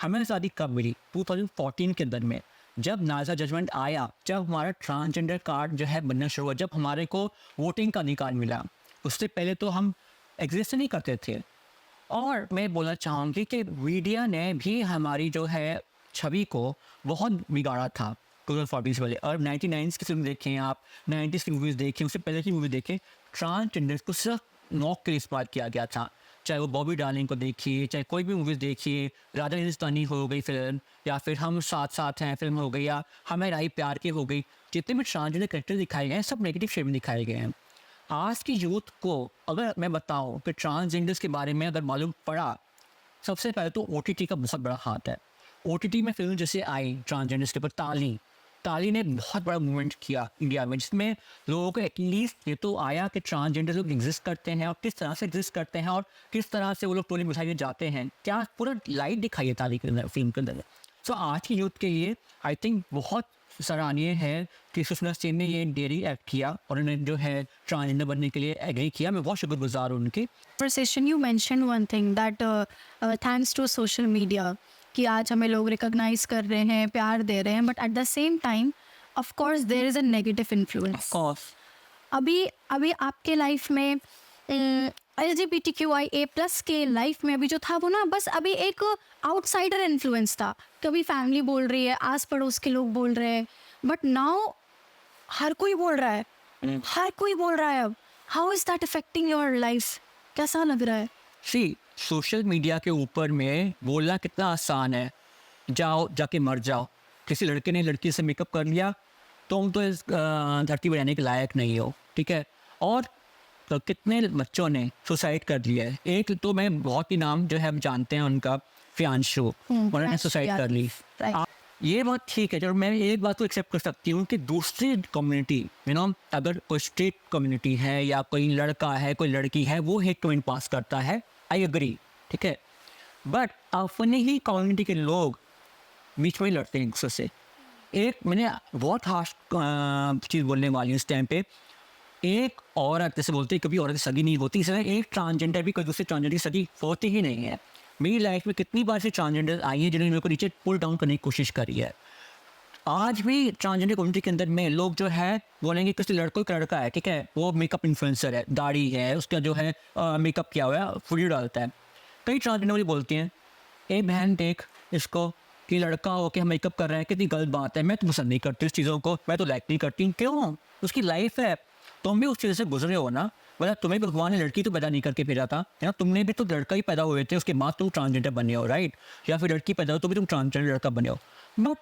हमें आज़ादी कब मिली? 2014 के अंदर में, जब नाज़ा जजमेंट आया, जब हमारा ट्रांसजेंडर कार्ड जो है बनना शुरू हुआ, जब हमारे को वोटिंग का अधिकार मिला। उससे पहले तो हम एग्जिस्ट नहीं करते थे। और मैं बोलना चाहूँगी कि मीडिया ने भी हमारी जो है छवि को बहुत बिगाड़ा था 2040 वाले। और 99s की फिल्म देखें आप, 90s की मूवीज़ देखें, उससे पहले की मूवी देखें, ट्रांसजेंडर्स को सिर्फ नॉक के लिए इस्तेमाल किया गया था। चाहे वो बॉबी डार्लिंग को देखिए, चाहे कोई भी मूवीज़ देखिए, राजा हिंदुस्तानी हो गई फिल्म, या फिर हम साथ साथ हैं फिल्म हो गई, या हमें राही प्यार की हो गई, जितने भी ट्रांसजेंडर कैरेक्टर दिखाए गए हैं सब नेगेटिव शेड में दिखाए गए हैं। आज की यूथ को अगर मैं बताऊं कि ट्रांसजेंडर्स के बारे में अगर मालूम पड़ा, सबसे पहले तो OTT का बहुत बड़ा हाथ है। OTT में फिल्म जैसे आई ट्रांसजेंडर्स के ऊपर, ताली ने बहुत बड़ा मूवमेंट किया इंडिया में, जिसमें लोगों को एटलीस्ट ये तो आया कि ट्रांसजेंडर लोग एग्जिस्ट करते हैं, और किस तरह से एग्जिस्ट करते हैं, और किस तरह से वो लोग टोली मिठाई जाते हैं, क्या पूरा लाइट दिखाई है ताली के अंदर, फिल्म के अंदर। सो आज की यूथ के लिए आई थिंक बहुत सराहनीय है कि सुषमा सेन ने ये डेयरी एक्ट किया, और उन्होंने जो है ट्रांसजेंडर बनने के लिए एग्री किया। मैं बहुत शुक्रगुजार हूँ उनकी।
conversation you mentioned one thing that thanks to social media कि आज हमें लोग रिकॉग्नाइज कर रहे हैं, प्यार दे रहे हैं, but at the same time of course there is a negative influence. अभी आपके लाइफ में LGBTQIA+ के लाइफ में अभी जो था वो ना बस अभी एक आउटसाइडर इन्फ्लुएंस था। कभी फैमिली बोल रही है, आस पड़ोस के लोग बोल रहे हैं, बट नाउ हर कोई बोल रहा है, हर कोई बोल रहा है। अब how is that affecting your life? कैसा लग रहा है?
सी सोशल मीडिया के ऊपर में बोलना कितना आसान है, जाओ जाके मर जाओ। किसी लड़के ने लड़की से मेकअप कर लिया, तुम तो इस धरती पर रहने के लायक नहीं हो, ठीक है। और तो कितने बच्चों ने सुसाइड कर लिया है। एक तो मैं बहुत ही नाम जो है हम जानते हैं उनका, प्रियांशु, उन्होंने सुसाइड कर ली। ये बात ठीक है, चलो मैं एक बात तो एक्सेप्ट कर सकती हूँ कि दूसरी कम्युनिटी, यू नो, अगर कोई स्ट्रेट कम्युनिटी है या कोई लड़का है, कोई लड़की है, वो हेट कमेंट पास करता है, आई एग्री, ठीक है। बट अपने ही कम्युनिटी के लोग बीच में लड़ते हैं एक दूसरे से। एक मैंने बहुत हार्श चीज़ बोलने वाली हूँ इस टाइम पे, एक औरत जैसे बोलते हैं कभी औरत सगी नहीं होती, इसलिए एक ट्रांसजेंडर भी कोई दूसरे ट्रांसजेंडर की सगी होती ही नहीं है। मेरी लाइफ में कितनी बार से ट्रांसजेंडर आई हैं जिन्होंने मेरे को नीचे पुल डाउन करने की कोशिश करी है। आज भी ट्रांसजेंडर कम्युनिटी के अंदर में लोग जो है बोलेंगे किसी लड़कों का लड़का है, ठीक है, वो मेकअप इन्फ्लुएंसर है, दाढ़ी है, उसका जो है मेकअप किया हुआ है, वीडियो डालता है। कई ट्रांसजेंडर वाली बोलती हैं, ए बहन देख इसको कि लड़का हो के हम मेकअप कर रहे हैं, कितनी गलत बात है, मैं तो पसंद नहीं करती इस चीज़ों को, मैं तो लाइक नहीं करती। क्यों? उसकी लाइफ है, तुम भी उस चीज़ से गुजरे हो ना। मतलब तुम्हें भगवान ने लड़की तो पैदा नहीं करके भेजा था, है ना, तुमने भी तो लड़का ही पैदा हुए थे, उसके बाद तुम ट्रांसजेंडर बने हो, राइट? या फिर लड़की पैदा हो तो भी तुम ट्रांसजेंडर लड़का बने हो। But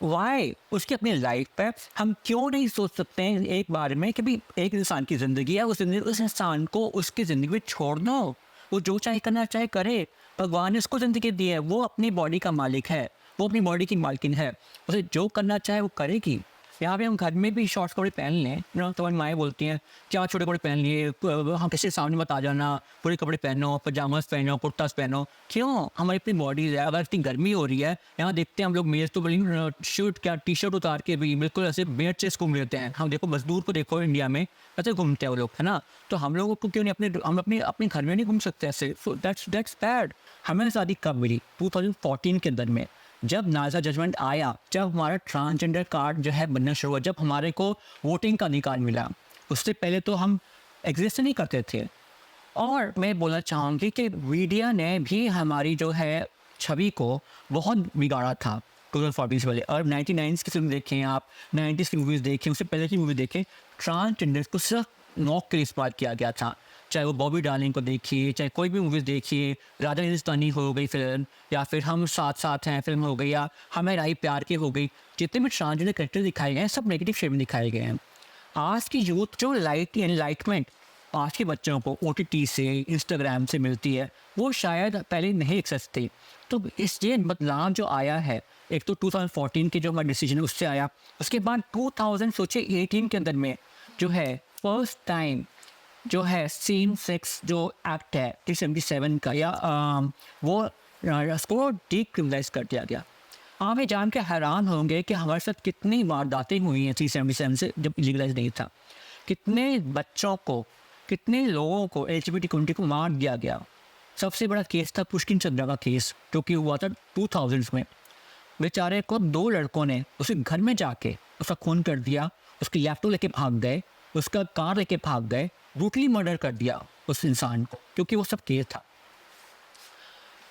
why? उसकी अपनी लाइफ पे हम क्यों नहीं सोच सकते हैं एक बार में कि भाई एक इंसान की ज़िंदगी है, उस इंसान को उसकी ज़िंदगी में छोड़ दो, वो जो चाहे करना चाहे करे। भगवान ने उसको ज़िंदगी दी है, वो अपनी बॉडी का मालिक है, वो अपनी बॉडी की मालकिन है, उसे जो करना चाहे वो करेगी। यहाँ पे हम घर में भी शॉर्ट्स कपड़े पहन लें, तो हमारी माएँ बोलती हैं क्या छोटे कपड़े पहन लिए, हम किसी सामने मत आ जाना, पूरे कपड़े पहनो, पजामास पहनो, कुर्तास पहनो। क्यों? हमारी अपनी बॉडीज़ है। अगर इतनी गर्मी हो रही है, यहाँ देखते हैं हम लोग मेज तो बड़ी शर्ट क्या टी-शर्ट उतार के भी बिल्कुल ऐसे बेड से घूम लेते हैं। हम देखो मजदूर को देखो इंडिया में ऐसे घूमते हैं वो लोग, है ना। तो हम लोगों को क्यों नहीं हम अपने घर में नहीं घूम सकते ऐसे? So that's bad. हमें शादी कब मिली? 2014 के अंदर में, जब नाज़ा जजमेंट आया, जब हमारा ट्रांसजेंडर कार्ड जो है बनना शुरू हुआ, जब हमारे को वोटिंग का अधिकार मिला। उससे पहले तो हम एग्जिस्ट नहीं करते थे। और मैं बोलना चाहूँगी कि मीडिया ने भी हमारी जो है छवि को बहुत बिगाड़ा था 2014 से पहले। और 99 की फिल्म देखें आप, 90s की मूवीज़ देखें, उससे पहले की मूवी देखें, ट्रांसजेंडर्स को सिर्फ नॉक के लिए इस्तेमाल किया गया था। चाहे वो बॉबी डार्लिंग को देखिए, चाहे कोई भी मूवीज़ देखिए, राजा हिंदुस्तानी हो गई फिल्म, या फिर हम साथ साथ हैं फिल्म हो गई, या हमें राही प्यार की हो गई, जितने भी ट्रांसजेंडर कैरेक्टर दिखाए गए हैं सब नेगेटिव शेड में दिखाए गए हैं। आज की यूथ जो एनलाइटमेंट आज के बच्चों को OTT से, इंस्टाग्राम से मिलती है, वो शायद पहले नहीं एक्सेस थी। तो इसलिए बदलाव जो आया है, एक तो 2014 के जो हमारा डिसीजन उससे आया, उसके बाद 2018 के अंदर में जो है फर्स्ट टाइम जो है सेम सेक्स जो एक्ट है 377 का, या वो उसको डीक्रिमिनलाइज कर दिया गया। आप ये जान के हैरान होंगे कि हमारे साथ कितनी वारदातें हुई हैं 377 से जब लीगलाइज नहीं था। कितने बच्चों को, कितने लोगों को, LGBT कम्युनिटी को मार दिया गया। सबसे बड़ा केस था पुष्किन चंद्रा का केस, जो कि हुआ था 2000 में। बेचारे को 2 लड़कों ने उसे घर में जाके उसका खून कर दिया, उसकी लैपटॉप लेके भाग गए, उसका कार लेके भाग गए, ब्रूटली मर्डर कर दिया उस इंसान को, क्योंकि वो सब केस था।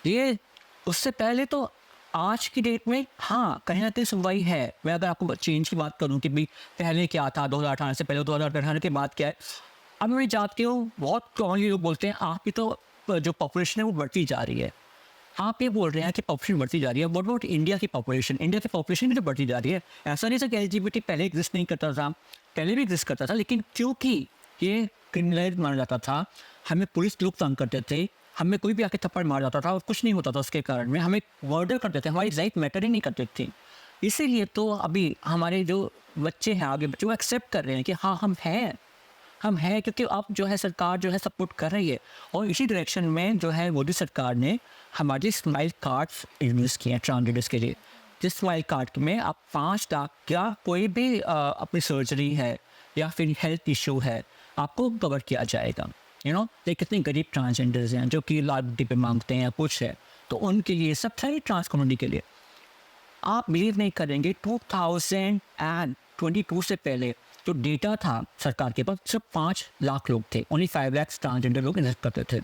ये उससे पहले तो आज की डेट में हाँ कहीं ना कहीं सुनवाई है। मैं अगर आपको चेंज की बात करूँ कि भाई पहले क्या था 2018 से पहले, 2018 के बाद क्या है, अब मैं जानती हूँ बहुत कॉमनली लोग बोलते हैं आपकी तो जो पॉपुलेशन है वो बढ़ती जा रही है। आप ये बोल रहे हैं कि पॉपुलेशन बढ़ती जा रही है, बट इंडिया की पॉपुलेशन भी तो बढ़ती जा रही है। ऐसा नहीं था कि LGBT पहले एग्जिस्ट नहीं करता था, पहले भी एग्जिस्ट करता था, लेकिन क्योंकि ये क्रिमिनलाइज माना जाता था, हमें पुलिस लोग तंग करते थे, हमें कोई भी आके थप्पड़ मार जाता था और कुछ नहीं होता था उसके कारण में, हमें मर्डर करते थे, हमारी लाइफ मैटर ही नहीं करते थे। इसीलिए तो अभी हमारे जो बच्चे हैं, आगे बच्चे, वो एक्सेप्ट कर रहे हैं कि हाँ हम हैं, क्योंकि अब जो है सरकार जो है सपोर्ट कर रही है। और इसी डायरेक्शन में जो है मोदी सरकार ने हमारे स्माइल कार्ड्स इंट्रोड्यूस किए हैं ट्रांसजेंडर्स के लिए। जिस स्माइल कार्ड में आप 5 लाख का कोई भी अपनी सर्जरी है या फिर हेल्थ इशू है आपको कवर किया जाएगा। कितने गरीब ट्रांसजेंडर्स हैं जो कि लाख पे मांगते हैं या कुछ है, तो उनके लिए सब सारी ट्रांस कम्युनिटी के लिए। आप बिलीव नहीं करेंगे 2022 से पहले जो डेटा था सरकार के पास, सिर्फ 5 लाख लोग थे, ओनली 5 लाख ट्रांसजेंडर लोग इन्वेस्ट करते थे।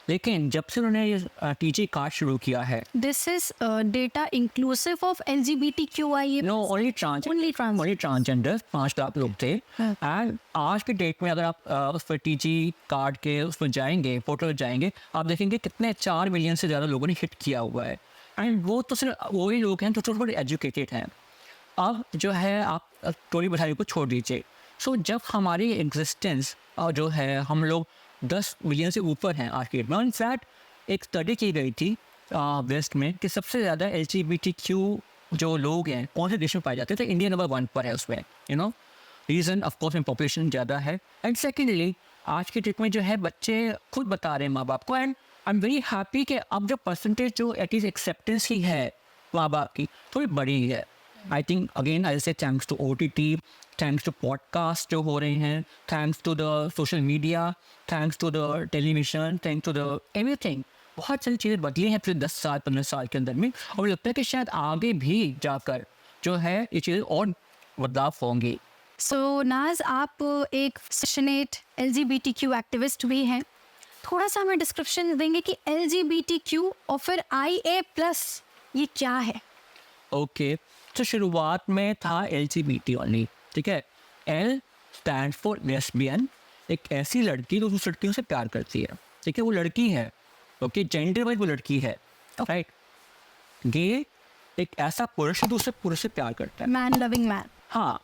लेकिन जब से उन्होंने ये TG कार्ड शुरू किया है,
this is data inclusive of LGBTQIA,
no only transgender 5 lakh लोग थे। एंड आज के डेट में अगर आप उस पर TG कार्ड के उस पर जाएंगे, पोर्टल जाएंगे, आप देखेंगे कितने 4 मिलियन से ज़्यादा लोगों ने हिट किया हुआ है। एंड वो तो सिर्फ वही लोग हैं जो थोड़े एजुकेटेड हैं। अब जो है आप टोली बधाई को छोड़ दीजिए। सो जब हमारी एग्जिस्टेंस जो है, हम लोग 10 मिलियन से ऊपर हैं आज के डेट में। इनफैक्ट एक स्टडी की गई थी वेस्ट में कि सबसे ज़्यादा LGBTQ जो लोग हैं कौन से देश में पाए जाते थे, इंडिया नंबर 1 पर है उसमें। रीज़न ऑफकोर्स में पॉपुलेशन ज़्यादा है, एंड सेकेंडली आज के डेट में जो है बच्चे खुद बता रहे हैं माँ बाप को। And I am very happy कि अब जो परसेंटेज जो एटलीस्ट एक्सेप्टेंस की है माँ बाप की थोड़ी बड़ी है। I think again I say thanks to OTT, thanks to podcast जो हो रहे हैं, thanks to the social media, thanks to the television, thanks to the everything. बहुत सारी चीज़ें बदली हैं पिछले 10 साल 15 साल के अंदर में, और मुझे लगता है कि शायद आगे भी जाकर जो है ये चीज़ें और बदलाव होंगी।
सो नाज, आप एक पैशनेट LGBTQ एक्टिविस्ट भी हैं, थोड़ा सा हमें डिस्क्रिप्शन देंगे कि LGBTQ और फिर IA+ ये क्या है?
ओके, तो शुरुआत में था LGBT ओनली, ठीक है। L स्टैंड फॉर लेस्बियन, एक ऐसी लड़की जो दूसरी लड़कियों से प्यार करती है, ठीक है, वो लड़की है, ओके, जेंडर वाइज वो लड़की है, राइट। गे एक ऐसा पुरुष दूसरे पुरुष से प्यार करता है,
मैन लविंग मैन।
हाँ।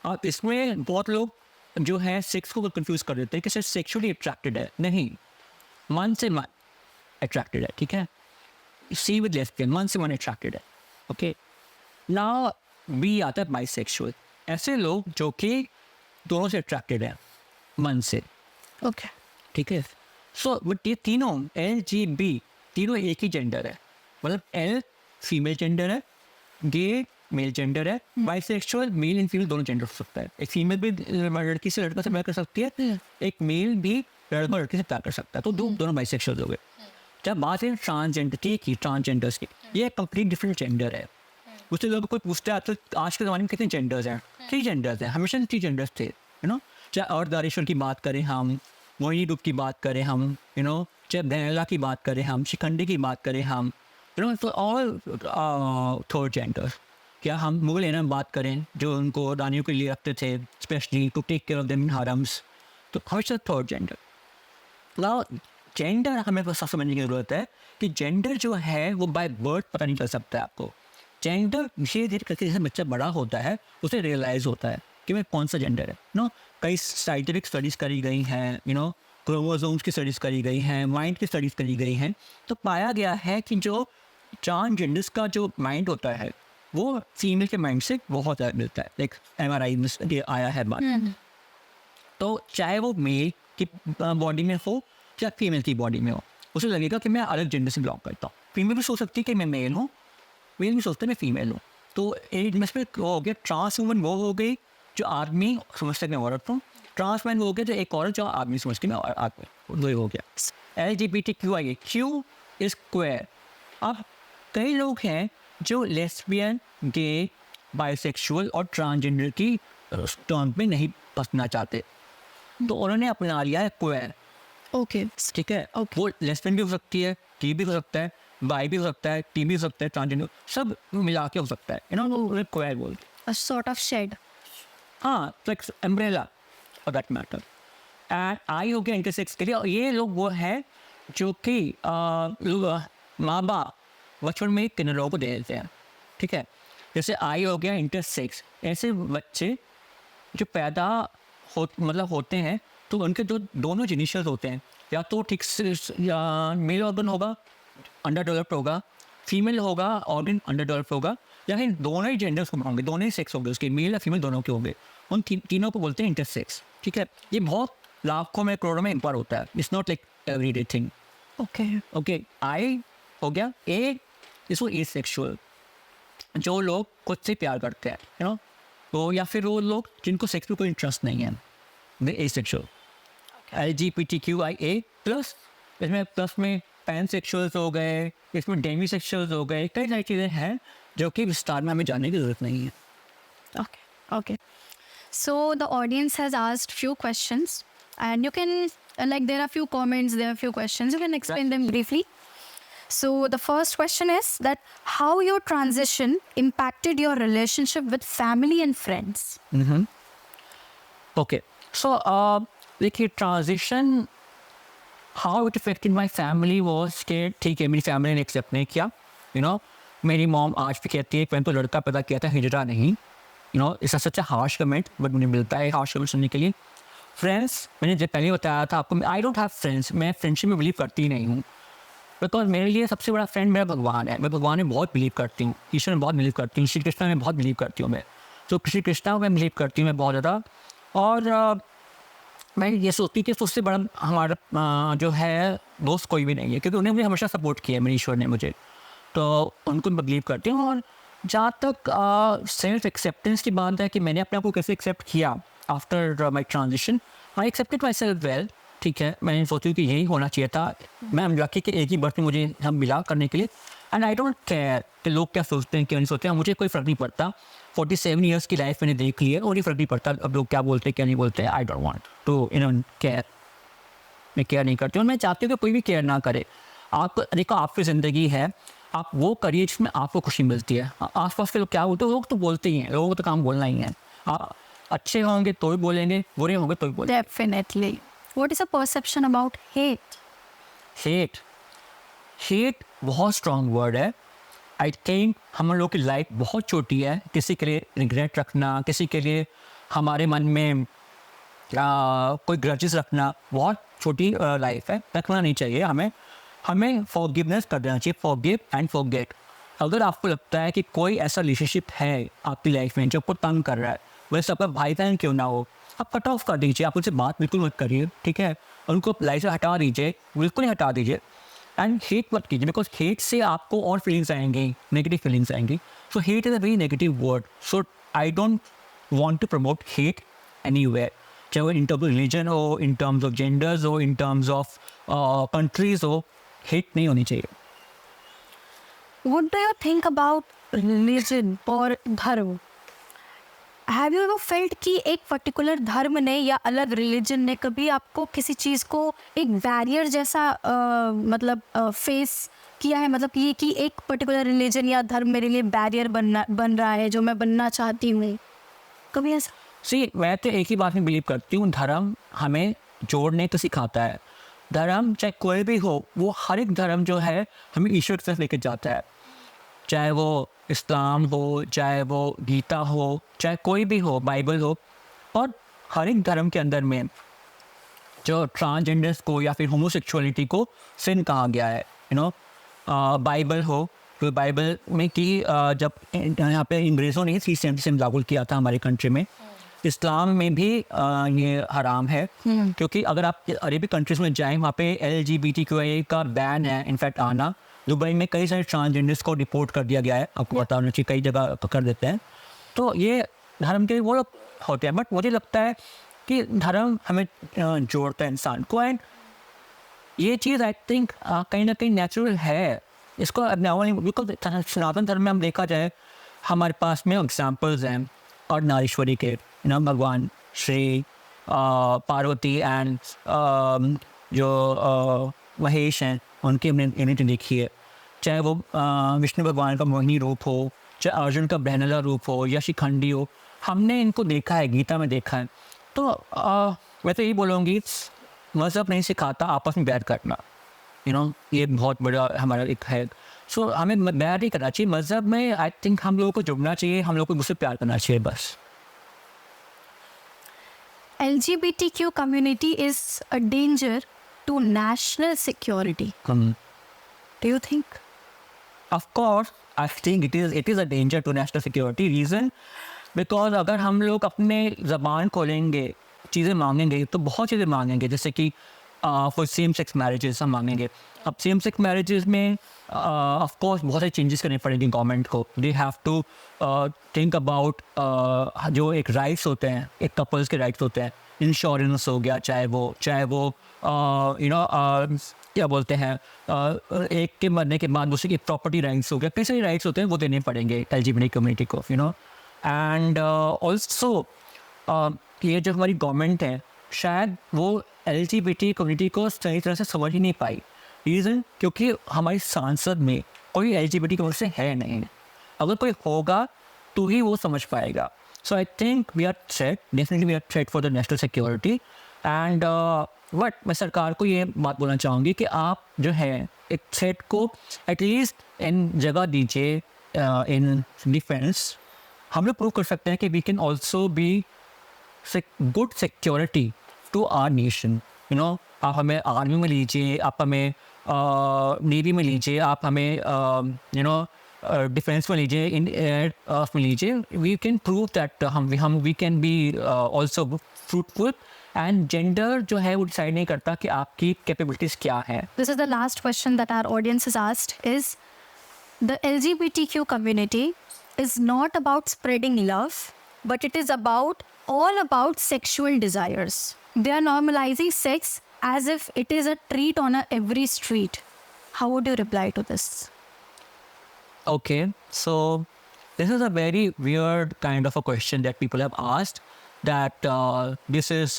अब इसमें बहुत लोग जो है सेक्स को कंफ्यूज कर देते हैं कि सिर्फ सेक्सुअली अट्रैक्टेड है, नहीं, मन से मन अट्रैक्टेड है, ठीक है। सी विद लेस्बियन, मन से मन अट्रैक्टेड है, ओके। नाउ बी आता है बाइसेक्सुअल, ऐसे लोग जो कि दोनों से अट्रैक्टेड हैं मन से,
ओके,
ठीक है। सो बट ये तीनों LGB तीनों एक ही जेंडर है, मतलब L फीमेल जेंडर है, गे मेल जेंडर है, बाइसेक्सुअल मेल एंड फीमेल दोनों जेंडर हो सकता है। एक फीमेल भी लड़की से लड़का से प्यार कर सकती है, एक मेल भी लड़का लड़की से प्यार कर सकता है, तो दोनों बाइसेक्सुअल हो गए। जब बात है ट्रांसजेंडर की, ट्रांसजेंडर्स की, ये कंप्लीट डिफरेंट जेंडर है। उससे लोग कोई पूछते हैं तो आज के ज़माने में कितने जेंडर्स हैं? 3 जेंडर्स हैं, हमेशा 3 जेंडर्स थे, चाहे अर्धनारीश्वर की बात करें हम, मोहिनी रूप की बात करें हम, चाहे बहला की बात करें हम, शिखंडी की बात करें हम, you know for all third gender. क्या हम मुगल एरा में बात करें जो उनको रानियों के लिए रखते थे specially to take care of them in harems, तो हमेशा थर्ड जेंडर। नाउ जेंडर हमें बस समझने की ज़रूरत है कि जेंडर जो है वो बाय बर्थ पता नहीं चल सकता है आपको। जेंडर धीरे धीरे करके जैसे बच्चा बड़ा होता है उसे रियलाइज़ होता है कि मैं कौन सा जेंडर है। नो कई साइंटिफिक स्टडीज़ करी गई हैं, यू नो क्रोमोसोम्स की स्टडीज़ करी गई हैं, माइंड की स्टडीज़ करी गई हैं, तो पाया गया है कि जो ट्रांसजेंडर्स का जो माइंड होता है वो फीमेल के माइंड से बहुत ज़्यादा मिलता है। लाइक MRI में ये आया है बात। तो चाहे वो मेल की बॉडी में हो या फीमेल की बॉडी में हो, उसे लगेगा कि मैं अलग जेंडर से बिलोंग करता हूँ। फीमेल भी सोच सकती है कि मैं मेल हूँ, मेल भी सोचता है मैं फीमेल हूँ। तो एक में वो हो गया ट्रांस वुमन, वो हो गई जो आदमी समझते मैं औरत हूँ। ट्रांस मैन वो हो गया जो एक औरत जो आदमी समझती मैं आदमी, वही हो गया। LGBTQIA, Q is queer. अब कई लोग हैं जो लेस्बियन, गे, बाइसेक्सुअल और ट्रांसजेंडर की टर्म में नहीं फंसना चाहते, तो उन्होंने अपना लिया है क्वेयर।
ओके,
ठीक है, वो लेस्बियन भी हो सकती है, टी भी हो सकता है, बाई भी हो सकता है, टी भी हो सकता है, ट्रांसजेंडर सब मिला के हो सकता है, यू नो क्वेयर बोलते हैं।
a sort of shed.
हाँ, like umbrella for that matter. And I हो गया इंटरसेक्स के लिए, और ये लोग वो हैं जो कि माँ बाप बचपन में किन्नरों को दे देते हैं। ठीक है, जैसे आई हो गया इंटरसेक्स, ऐसे बच्चे जो पैदा होते हैं तो उनके जो दोनों जिनिशियल्स होते हैं, या तो ठीक से या मेल ऑर्गन होगा अंडर डेवलप्ड होगा, फीमेल होगा ऑर्गन अंडर डेवलप्ड होगा, या फिर दोनों ही जेंडर्स को होंगे, दोनों ही सेक्स होंगे उसके, मेल या फीमेल दोनों के होंगे। उन तीनों को बोलते हैं इंटरसेक्स। ठीक है, ये बहुत लाखों में करोड़ों में एक बार होता है, it's not like everyday thing. Okay, I हो गया ए, इसको एसेक्सुअल, जो लोग खुद से प्यार करते हैं, यू नो, तो या फिर वो लोग जिनको सेक्स में कोई इंटरेस्ट नहीं है, वे एसेक्सुअल। LGBTQIA प्लस, इसमें प्लस में पैनसेक्सुअल्स हो गए, इसमें डेमीसेक्सुअल्स हो गए, कई सारी चीज़ें हैं जो कि विस्तार में हमें जानने की ज़रूरत नहीं है।
Okay. So the audience has asked few questions, and you can like there are few comments, there are few questions. You can explain them briefly. So the first question is that how your transition impacted your relationship with family and friends.
Okay, so देखिए transition how it affected my family was के, ठीक है मेरी फैमिली ने एक्सेप्ट नहीं किया, यू नो, मेरी मॉम आज भी कहती है कि मैंने तो लड़का पैदा किया था, हिजड़ा नहीं, you know, it's such a harsh comment, but मुझे मिलता है हार्श कमेंट सुनने के लिए। फ्रेंड्स, मैंने जब पहले बताया था आपको, आई डोंट हैव फ्रेंड्स, मैं फ्रेंडशिप में बिलीव करती नहीं हूँ, बिकॉज मेरे लिए सबसे बड़ा फ्रेंड मेरा भगवान है। मैं भगवान में बहुत बिलीव करती हूँ, ईश्वर में बहुत बिलीव करती हूँ, श्री कृष्णा में बहुत बिलीव करती हूँ मैं, तो श्री कृष्णा में बिलीव करती हूँ मैं बहुत ज़्यादा। और मैं ये सोचती कि उससे बड़ा हमारा जो है दोस्त कोई भी नहीं है, क्योंकि उन्हें मुझे हमेशा सपोर्ट किया है मेरे ईश्वर ने मुझे, तो उनको मैं बिलीव करती हूँ। और जहाँ तक सेल्फ एक्सेप्टेंस की बात है कि मैंने अपने आप को कैसे एक्सेप्ट किया after my transition, I accepted my self well. ठीक है, मैंने सोची कि यही होना चाहिए था, मैं लकी कि एक ही बर्थ में मुझे हम मिला करने के लिए। एंड आई डोंट केयर कि लोग क्या सोचते हैं, क्या नहीं सोचते हैं, मुझे कोई फ़र्क नहीं पड़ता। 47 ईयर्स की लाइफ मैंने देख ली है और ये फ़र्क नहीं पड़ता अब लोग क्या बोलते हैं क्या नहीं बोलते हैं। I don't want to care, मैं केयर नहीं करती हूँ, मैं चाहती हूँ कि कोई भी केयर ना करे। आप देखो, आपकी ज़िंदगी है, आप वो करिए जिसमें आपको खुशी मिलती है। आस पास के लोग क्या बोलते हैं, लोग तो बोलते ही हैं, लोगों को तो काम बोलना ही है। आप अच्छे होंगे तो ही बोलेंगे, बुरे होंगे तो ही बोलेंगे।
Definitely. What is a perception about hate?
Hate बहुत स्ट्रॉन्ग वर्ड है। आई थिंक हम लोग की लाइफ बहुत छोटी है, किसी के लिए रिग्रेट रखना, किसी के लिए हमारे मन में कोई ग्रजेस रखना बहुत छोटी लाइफ है, रखना नहीं चाहिए हमें फॉरगिवनेस कर देना चाहिए, फॉरगिव एंड फॉरगेट। अगर आपको लगता है कि कोई ऐसा रिलेशनशिप है आपकी लाइफ में जो आपको तंग कर रहा है, वैसे आपका भाई बहन क्यों ना हो, आप कट ऑफ कर दीजिए, आप उनसे बात बिल्कुल मत करिए। ठीक है, उनको लाइफ से हटा दीजिए, बिल्कुल ही हटा दीजिए। एंड हेट मत कीजिए, बिकॉज हेट से आपको और फीलिंग्स आएंगी, नेगेटिव फीलिंग्स आएंगी। So hate is a very negative word, so I don't want to promote hate anywhere, चाहे वो इन टर्म्स ऑफ रिलीजन हो, इन टर्म्स ऑफ जेंडर्स हो, इन टर्म्स ऑफ कंट्रीज हो, हेट नहीं होनी चाहिए।
What do you think about religion or dharma? Have you ever felt कि एक पर्टिकुलर धर्म ने या अलग रिलीजन ने कभी आपको किसी चीज़ को एक बैरियर जैसा मतलब फेस किया है, मतलब ये कि एक पर्टिकुलर रिलीजन या धर्म मेरे लिए बैरियर बन रहा है जो मैं बनना चाहती हूँ, कभी ऐसा?
सी मैं तो एक ही बात में बिलीव करती हूँ, धर्म हमें जोड़ने को सिखाता है। धर्म चाहे कोई भी हो, वो हर एक धर्म जो है हमें ईश्वर की तरफ लेके जाता है, चाहे वो इस्लाम हो, चाहे वो गीता हो, चाहे कोई भी हो, बाइबल हो। और हर एक धर्म के अंदर में जो ट्रांसजेंडर्स को या फिर होमोसेक्सुअलिटी को सिन कहा गया है, बाइबल हो, तो बाइबल में कि जब यहाँ पे अंग्रेज़ों ने 377 लागू किया था हमारे कंट्री में, इस्लाम में भी ये हराम है। क्योंकि अगर आप अरेबिक कंट्रीज़ में जाएं, वहाँ पे LGBTQIA का बैन है इनफैक्ट आना। दुबई में कई सारे ट्रांसजेंडर्स को रिपोर्ट कर दिया गया है, आपको पता होना चाहिए, कई जगह कर देते हैं। तो ये धर्म के वो लोग होते हैं, बट मुझे लगता है कि धर्म हमें जोड़ता है इंसान को, एंड ये चीज़ आई थिंक कहीं ना कहीं नेचुरल है। इसको अपनावा नहीं, बिकॉज सनातन धर्म में हम देखा जाए, हमारे पास में एग्जाम्पल्स हैं और नारीश्वरी के, भगवान श्री पार्वती एंड जो महेश हैं, उनकी हमने यूनिटी देखी है। चाहे वो विष्णु भगवान का मोहिनी रूप हो, चाहे अर्जुन का बहनला रूप हो या शिखंडी हो, हमने इनको देखा है, गीता में देखा है। तो मैं तो यही बोलूँगी, मज़हब नहीं सिखाता आपस में बैर करना, ये बहुत बड़ा हमारा एक है। सो हमें बैर नहीं करना चाहिए मज़हब में। आई थिंक हम लोगों को जुड़ना चाहिए, हम लोगों को मुझसे प्यार करना चाहिए बस।
LGBTQ community is a danger to national security. Do you think?
Of course, I think it is a danger to national security. Reason because अगर हम लोग अपने ज़बान खोलेंगे, चीज़ें मांगेंगे, तो बहुत चीज़ें मांगेंगे, जैसे कि फॉर सेम सेक्स मैरिजेस हम मांगेंगे। अब सेम सेक्स मैरिजेस में ऑफ कोर्स बहुत सारे चेंजेस करने पड़ेंगे गवर्नमेंट को। They have to think about जो एक राइट्स होते हैं, एक कपल्स के राइट्स होते हैं, इंश्योरेंस हो गया, चाहे वो क्या बोलते हैं, एक के मरने के बाद दूसरे की प्रॉपर्टी राइट्स हो गया, कई सारे राइट्स होते हैं, वो देने पड़ेंगे LGBT कम्युनिटी को, एंड ऑल्सो ये जो हमारी गवर्नमेंट है, शायद वो LGBT कम्युनिटी को सही तरह से समझ ही नहीं पाई। रीज़न क्योंकि हमारी सांसद में कोई LGBT कम्युनिटी से है नहीं। अगर कोई होगा तो ही वो समझ पाएगा। So I think we are threat, definitely we are threat for the national security. And but मैं सरकार को ये बात बोलना चाहूँगी कि आप जो है एक थ्रेट को एटलीस्ट इन जगह दीजिए, इन डिफेंस। हम लोग प्रूव कर सकते हैं कि we can also be good security to our nation. आप हमें आर्मी में लीजिए, आप हमें नेवी में लीजिए, आप हमें डिफेंस में लीजिए, इन एयर में लीजिए। वी कैन प्रूव दैट हम we can be also fruitful. And gender जो है वो डिसाइड नहीं करता कि आपकी कैपेबिलिटीज़ क्या है।
This is the last question that our audience has asked is, the LGBTQ community is not about spreading love, but it is all about sexual desires. They are normalizing sex as if it is a treat on every street. How would you reply to this?
Okay, so this is a very weird kind of a question that people have asked, that this is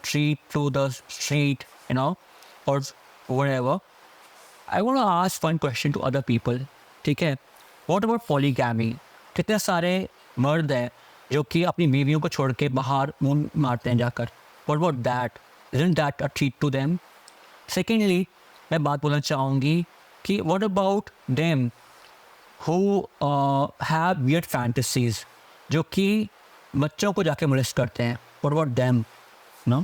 treat to the street, or whatever. I want to ask one question to other people. ठीक है, what about polygamy? कितने सारे मर्द हैं जो कि अपनी बीवियों को छोड़ के बाहर मुंह मारते हैं जाकर। What about that? Isn't that a treat to them? Secondly, मैं बात बोलना चाहूँगी कि what about them who have weird fantasies, जो कि बच्चों को जाके मोलेस्ट करते हैं। What about them? No?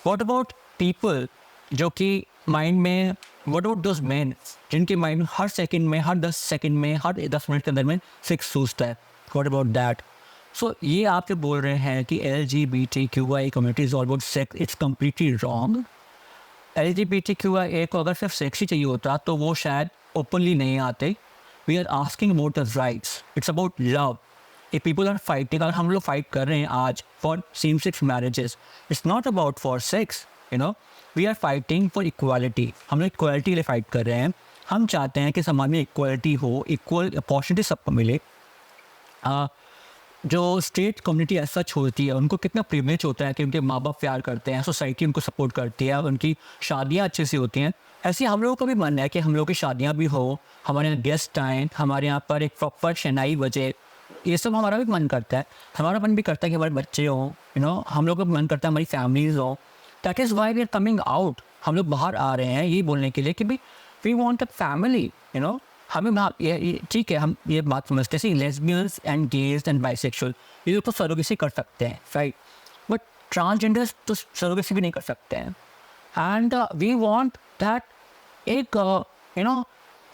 What about people जो कि माइंड में, what about those men जिनके माइंड में हर सेकंड में, हर 10 सेकंड में, हर 10 मिनट के अंदर में सेक्स सूझता है। What about that? So ये आप जो बोल रहे हैं कि LGBTQI community is all about sex, it's completely wrong. LGBTQIA को अगर सिर्फ सेक्स ही चाहिए होता तो वो शायद ओपनली नहीं आते। We are asking about the rights. It's about love. If people are fighting, अगर हम लोग फाइट कर रहे हैं आज for same sex marriages, it's not about for sex, We are fighting for equality. हम लोग इक्वालिटी के लिए फाइट कर रहे हैं। हम चाहते हैं कि समाज में इक्वालिटी हो, इक्वल अपॉर्चुनिटी सबको मिले। जो स्टेट कम्युनिटी ऐसा छोड़ती है उनको कितना प्रिविलेज होता है कि उनके माँ बाप प्यार करते हैं, सोसाइटी उनको सपोर्ट करती है, उनकी शादियाँ अच्छे से होती हैं। ऐसे हम लोगों का भी मन है कि हम लोग की शादियाँ भी हो, हमारे यहाँ गेस्ट आएँ, हमारे यहाँ पर एक प्रॉपर शहनाई बजे, ये सब हमारा भी मन करता है। हमारा मन भी करता है कि हमारे बच्चे हों, हम लोग का मन करता है हमारी फैमिलीज़ हों। That is why we are coming out. हम लोग बाहर आ रहे हैं ये बोलने के लिए कि भाई वी वांट अ फैमिली, हमें ये ठीक है, हम ये बात समझते हैं lesbians and gauge and bisexual ये लोग तो सरोगेसी कर सकते हैं, राइट, बट ट्रांसजेंडर्स तो सरोगेसी भी नहीं कर सकते हैं। एंड वी वांट दैट एक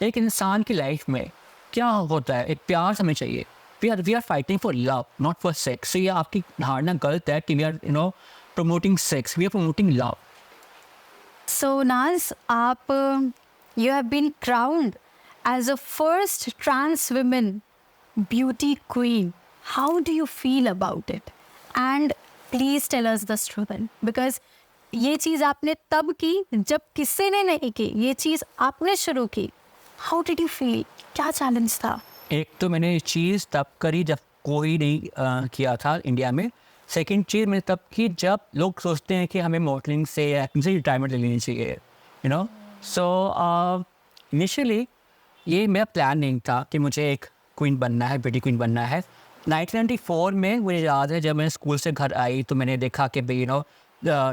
एक इंसान की लाइफ में क्या होता है, एक प्यार हमें चाहिए। We are fighting for love, not for sex. ये आपकी धारणा गलत है कि we are promoting sex, we are promoting love.
So Naz, you have been crowned as a first trans woman beauty queen. How do you feel about it? And please tell us the struggle, because ये चीज़ आपने तब की जब किसी ने नहीं की, ये चीज़ आपने शुरू की। How did you feel? क्या चैलेंज था?
एक तो मैंने ये चीज़ तब करी जब कोई नहीं किया था इंडिया में। सेकंड चीज़ मैंने तब की जब लोग सोचते हैं कि हमें मॉडलिंग से एक्टिंग से रिटायरमेंट ले लेनी चाहिए, सो इनिशियली ये मेरा प्लान नहीं था कि मुझे एक क्वीन बनना है, ब्यूटी क्वीन बनना है। 1994 में मुझे याद है जब मैं स्कूल से घर आई तो मैंने देखा कि भाई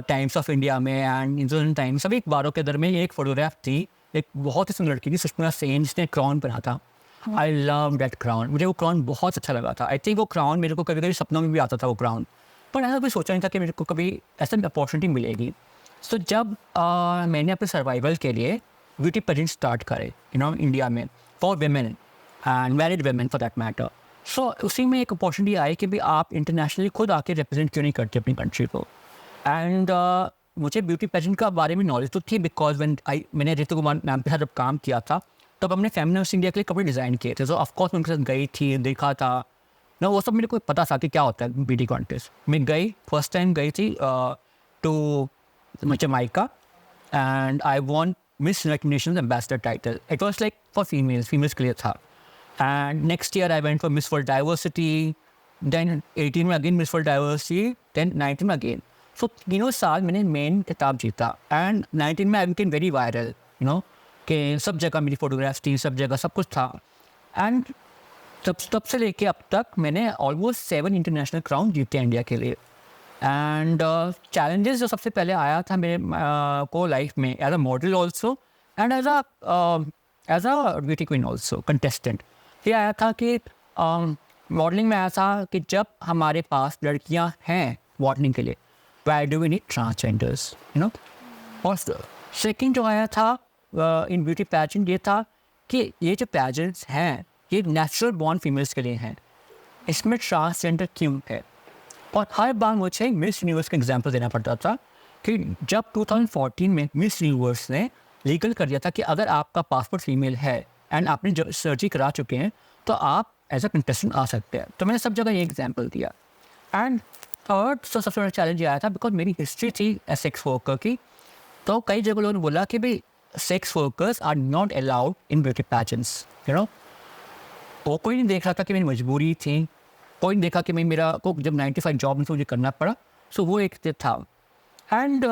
टाइम्स ऑफ इंडिया में एंड इंडियन टाइम्स सभी अखबारों के अंदर में एक फ़ोटोग्राफ थी, एक बहुत ही सुंदर लड़की थी, सुषमा सेन, जिसने क्राउन पहना था। आई लव दैट क्राउन, मुझे वो क्राउन बहुत अच्छा लगा था। आई थिंक वो क्राउन मेरे को कभी कभी सपनों में भी आता था वो क्राउन, पर ऐसा कोई सोचा नहीं था कि मेरे को कभी ऐसा अपॉर्चुनिटी मिलेगी। सो जब मैंने अपने सर्वाइवल के लिए ब्यूटी पेजेंट स्टार्ट करे इंडिया में for women and married women for that matter, so उसी में एक अपॉर्चुनिटी आई कि भाई आप इंटरनेशनली खुद आके रिप्रेजेंट क्यों नहीं करते अपनी कंट्री को। एंड मुझे ब्यूटी पेजेंट का बारे में नॉलेज तो थी, बिकॉज मैंने रितु कुमार मैम के साथ जब काम किया था तब हमने फेमिनिस्ट इंडिया के लिए कपड़े डिज़ाइन किए थे। सो ऑफकोर्स मैं उनके साथ गई थी, देखा था ना, वो सब मेरे को पता था कि क्या होता है ब्यूटी कॉन्टेस्ट। मैं गई, फर्स्ट टाइम गई थी to Jamaica and I won Miss United Nations ambassador title. It was like for females के लिए था। And next year I went for Miss world Diversity, then 18 में again Miss world Diversity, then 19 में अगेन। सो तीनों साल मैंने मेन खिताब जीता एंड 19 में आई बिकेम वेरी वायरल, कि सब जगह मेरी फोटोग्राफ्स थी, सब जगह सब कुछ था। एंड तब से लेके अब तक मैंने ऑलमोस्ट 7 इंटरनेशनल क्राउन जीते इंडिया के लिए। एंड चैलेंजेस जो सबसे पहले आया था मेरे को लाइफ में as a model also and as a beauty queen also contestant, ये आया था कि मॉडलिंग में आया था कि जब हमारे पास लड़कियां हैं मॉडलिंग के लिए, why do we need transgenders, और सेकेंड जो आया था इन ब्यूटी पैजेंट ये था कि ये जो पैजेंट्स हैं ये नेचुरल बॉर्न फीमेल्स के लिए हैं, इसमें ट्रांसजेंडर क्यों है। और हर बार मुझे मिस यूनिवर्स का एग्जांपल देना पड़ता था कि जब 2014 में मिस यूनिवर्स ने लीगल कर दिया था कि अगर आपका पासपोर्ट फीमेल है एंड आपने जो सर्जरी करा चुके हैं तो आप एज अ कंटेस्टेंट आ सकते हैं। तो मैंने सब जगह ये एग्जाम्पल दिया। एंड थर्ड सबसे बड़ा चैलेंज आया था बिकॉज मेरी हिस्ट्री थी सेक्स वर्कर की, तो कई जगह लोगों ने बोला कि भाई sex workers are not allowed in beauty pageants, वो कोई नहीं देख रहा था कि मेरी मजबूरी थी, कोई नहीं देखा कि मैं मेरा को जब 9 to 5 जॉब में मुझे करना पड़ा। सो वो एक था। एंड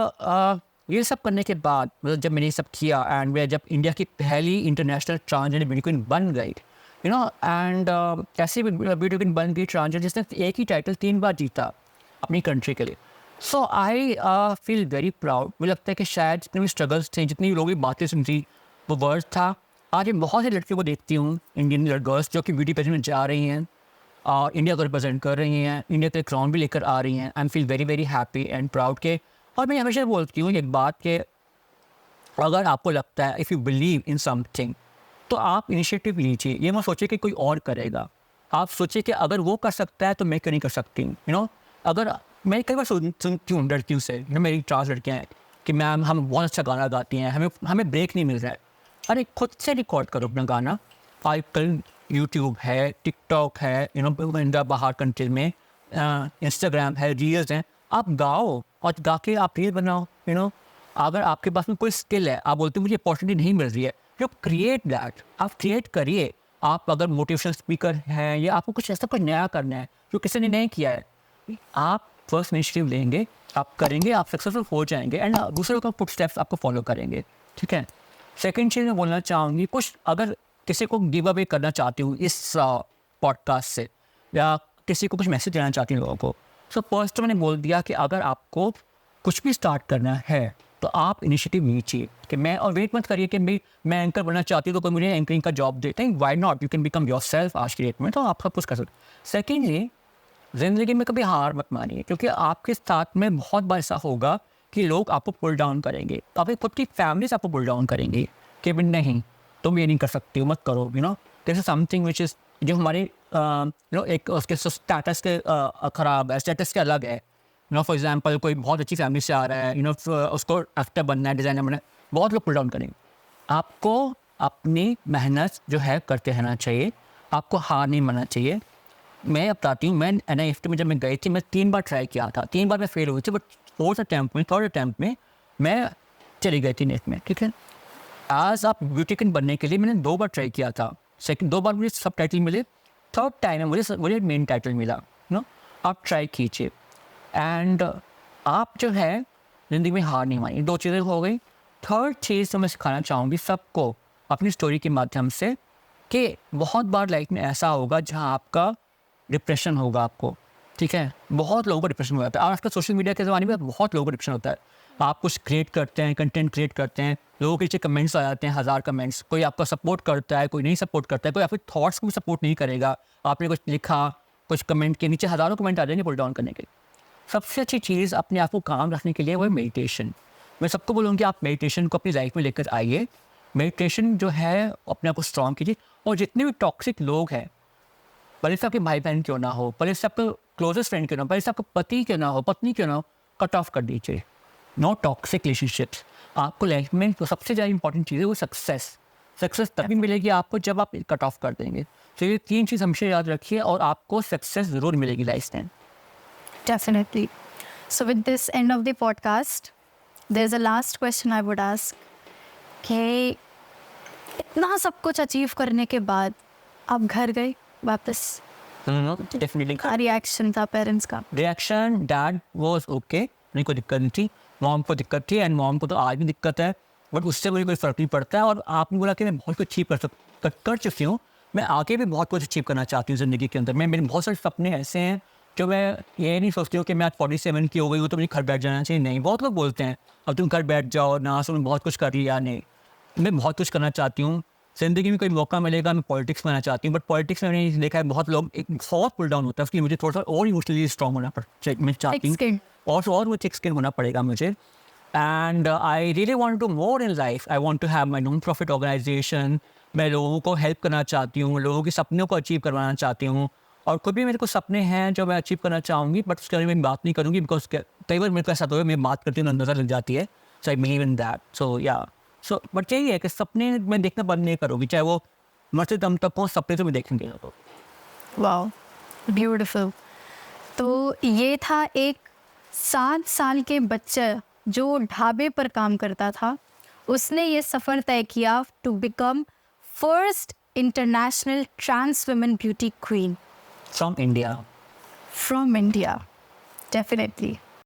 ये सब करने के बाद मतलब जब मैंने ये सब किया एंड मैं जब इंडिया की पहली इंटरनेशनल ट्रांसजेंडर ब्यूटी क्वीन बन गई, एंड ऐसी ब्यूटी क्वीन बन गई ट्रांसजेंडर जिसने एक ही टाइटल 3 बार जीता अपनी कंट्री के लिए। सो आई फील वेरी प्राउड। मुझे लगता है कि शायद जितने भी स्ट्रगल्स थे, जितनी लोगों की बातें सुनती, वो वर्ड था। आज मैं बहुत से लड़कियों को देखती हूँ, इंडियन गर्ल्स जो कि ब्यूटी पेजेंट में जा रही हैं और इंडिया को रिप्रेजेंट कर रही हैं, इंडिया के क्राउन भी लेकर आ रही हैं। I am feel very very happy and proud के। और मैं हमेशा बोलती हूँ एक बात कि अगर आपको लगता है if you believe in something तो आप इनिशिएटिव लीजिए। ये मत सोचिए कि कोई और करेगा, आप सोचिए कि अगर वो कर सकता है तो मैं क्यों नहीं कर सकती। अगर मैं कई बार सुनती हूँ लड़कियों से, मेरी ट्रांस लड़कियाँ हैं कि मैम हम बहुत अच्छा गाना गाती हैं, हमें ब्रेक नहीं मिल रहा है। अरे खुद से रिकॉर्ड करो अपना गाना। आजकल यूट्यूब है, टिकटॉक है, इंडिया बाहर कंट्री में इंस्टाग्राम है, रील्स हैं, आप गाओ और गा के आप रील बनाओ। अगर आपके पास में कोई स्किल है, आप बोलते हैं मुझे अपॉर्चुनिटी नहीं मिल रही है, यू क्रिएट दैट, आप क्रिएट करिए। आप अगर मोटिवेशनल स्पीकर हैं या आपको कुछ ऐसा कुछ नया करना है जो किसी ने नहीं किया है, आप फर्स्ट इनिशिएटिव लेंगे, आप करेंगे, आप सक्सेसफुल हो जाएंगे एंड दूसरों का फुट स्टेप्स आपको फॉलो करेंगे, ठीक है। सेकेंड चीज़ मैं बोलना चाहूँगी, कुछ अगर किसी को गिव अवे करना चाहती हूँ इस पॉडकास्ट से, या किसी को कुछ मैसेज देना चाहती हूँ लोगों को, सो फर्स्ट मैंने बोल दिया कि अगर आपको कुछ भी स्टार्ट करना है तो आप इनिशिएटिव लीजिए कि मैं, और वेट मत करिए कि मैं एंकर बनना चाहती हूँ तो कोई मुझे एंकरिंग का जॉब देते हैं। Why not, you can become yourself आज की डेट में, तो आप सब कुछ कर सकते। सेकेंडली, ज़िंदगी में कभी हार मत मानिए, क्योंकि आपके साथ में बहुत बार ऐसा होगा कि लोग आपको पुल डाउन करेंगे, आपकी खुद की फैमिली से आपको पुल डाउन करेंगे कि भी नहीं तुम ये नहीं कर सकती हो, मत करो, you know this is something which is, जो हमारे एक उसके स्टेटस के ख़राब है, स्टेटस के अलग है। फॉर एग्जाम्पल कोई बहुत अच्छी फैमिली से आ रहा है, उसको एक्टर बनना है, डिज़ाइनर बनना है, बहुत लोग पुल डाउन करेंगे। आपको अपनी मेहनत जो है करते रहना चाहिए, आपको हार नहीं मानना चाहिए। मैं बताती हूँ, मैं NIFT में जब मैं गई थी, मैं 3 बार ट्राई किया था, 3 बार मैं फेल हुई थी, बट थर्ड अटैम्प्ट में मैं चली गई थी नेट में, ठीक है। आज आप ब्यूटिकन बनने के लिए मैंने 2 बार ट्राई किया था, सेकंड 2 बार मुझे सब टाइटल मिले, थर्ड टाइम में मुझे मेन टाइटल मिला। आप ट्राई कीजिए एंड आप जो है ज़िंदगी में हार नहीं मानिए। 2 चीज़ें हो गई। थर्ड चीज़ तो मैं सिखाना चाहूँगी सबको अपनी स्टोरी के माध्यम से, कि बहुत बार लाइफ में ऐसा होगा जहाँ आपका डिप्रेशन होगा आपको, ठीक है। बहुत लोगों को डिप्रेशन हो जाता है, आजकल सोशल मीडिया के ज़माने में बहुत लोगों को डिप्रेशन होता है। आप कुछ क्रिएट करते हैं, कंटेंट क्रिएट करते हैं, लोगों के नीचे कमेंट्स आ जाते हैं, 1000 कमेंट्स, कोई आपका सपोर्ट करता है, कोई नहीं सपोर्ट करता है, कोई आपके थॉट्स को भी सपोर्ट नहीं करेगा। आपने कुछ लिखा, कुछ कमेंट के नीचे हज़ारों कमेंट आ जाएंगे पुल डाउन करने के लिए। सबसे अच्छी चीज़ अपने आप को काम रखने के लिए वो है मेडिटेशन। मैं सबको बोलूँगी आप मेडिटेशन को अपनी लाइफ में लेकर आइए। मेडिटेशन जो है अपने आप को स्ट्रॉन्ग कीजिए, और जितने भी टॉक्सिक लोग हैं, भले से आपके भाई बहन क्यों ना हो, भले से आपका क्लोजेस्ट फ्रेंड क्यों ना हो, भले से आपका पति क्यों ना हो, पत्नी क्यों ना हो, कट ऑफ कर दीजिए। No toxic relationships. आपको लाइफ में तो सबसे ज़्यादा इंपॉर्टेंट चीज़ है वो सक्सेस तभी मिलेगी आपको जब आप कट ऑफ कर देंगे। तो ये 3 चीज़ हमेशा याद रखिए और आपको सक्सेस ज़रूर मिलेगी life time.
Definitely. So with this end of the podcast, there's a last question I would ask. कि इतना सब कुछ अचीव करने के बाद आप घर गए वापस,
डेफिनेटली
क्या रिएक्शन था पेरेंट्स का?
रिएक्शन, डैड वॉज ओके, नहीं कोई दिक्कत नहीं थी। मॉम को दिक्कत थी एंड मॉम को तो आज भी दिक्कत है, बट उससे मुझे कोई फ़र्क नहीं पड़ता है। और आपने बोला कि मैं बहुत कुछ अचीव कर चुकी हूँ, मैं आगे भी बहुत कुछ अचीव करना चाहती हूँ ज़िंदगी के अंदर। मेरे बहुत सारे सपने ऐसे हैं जो मैं ये नहीं सोचती हूँ कि मैं आज 47 की हो गई हूँ तो मुझे घर बैठ जाना चाहिए। नहीं, बहुत लोग बोलते हैं अब तुम घर बैठ जाओ ना, तुमने बहुत कुछ कर लिया। नहीं, मैं बहुत कुछ करना चाहती हूँ ज़िंदगी में। कोई मौका मिलेगा मैं पॉलिटिक्स में आना चाहती हूँ, बट पॉलिटिक्स में मैंने देखा है बहुत लोग एक बहुत पुल डाउन होता है, उसके लिए मुझे थोड़ा सा और इमोशनली स्ट्रॉन्ग होना मैं चाहती हूँ, और वो थिक स्किन होना पड़ेगा मुझे। And I really want to more in life. I want to have my non profit organisation. मैं लोगों को हेल्प करना चाहती हूँ, लोगों के सपनों को अचीव करवाना चाहती हूँ, और खुद भी मेरे को सपने हैं जो मैं अचीव करना चाहूँगी, बट उसके बारे में बात नहीं करूँगी बिकॉज कई बार मेरे को ऐसा तो है मैं बात करती हूँ अंदाज़ा लग जाती है। So I believe in that. सो या बट यही है कि सपने मैं देखना बंद नहीं करूँगी, चाहे वो मरते दम तक हो, सपने तो मैं देखेंगे।
Wow, beautiful. तो ये था एक 7 साल के बच्चा जो ढाबे पर काम करता था, उसने ये सफ़र तय किया to become first international trans women beauty queen
from India.
From India. Definitely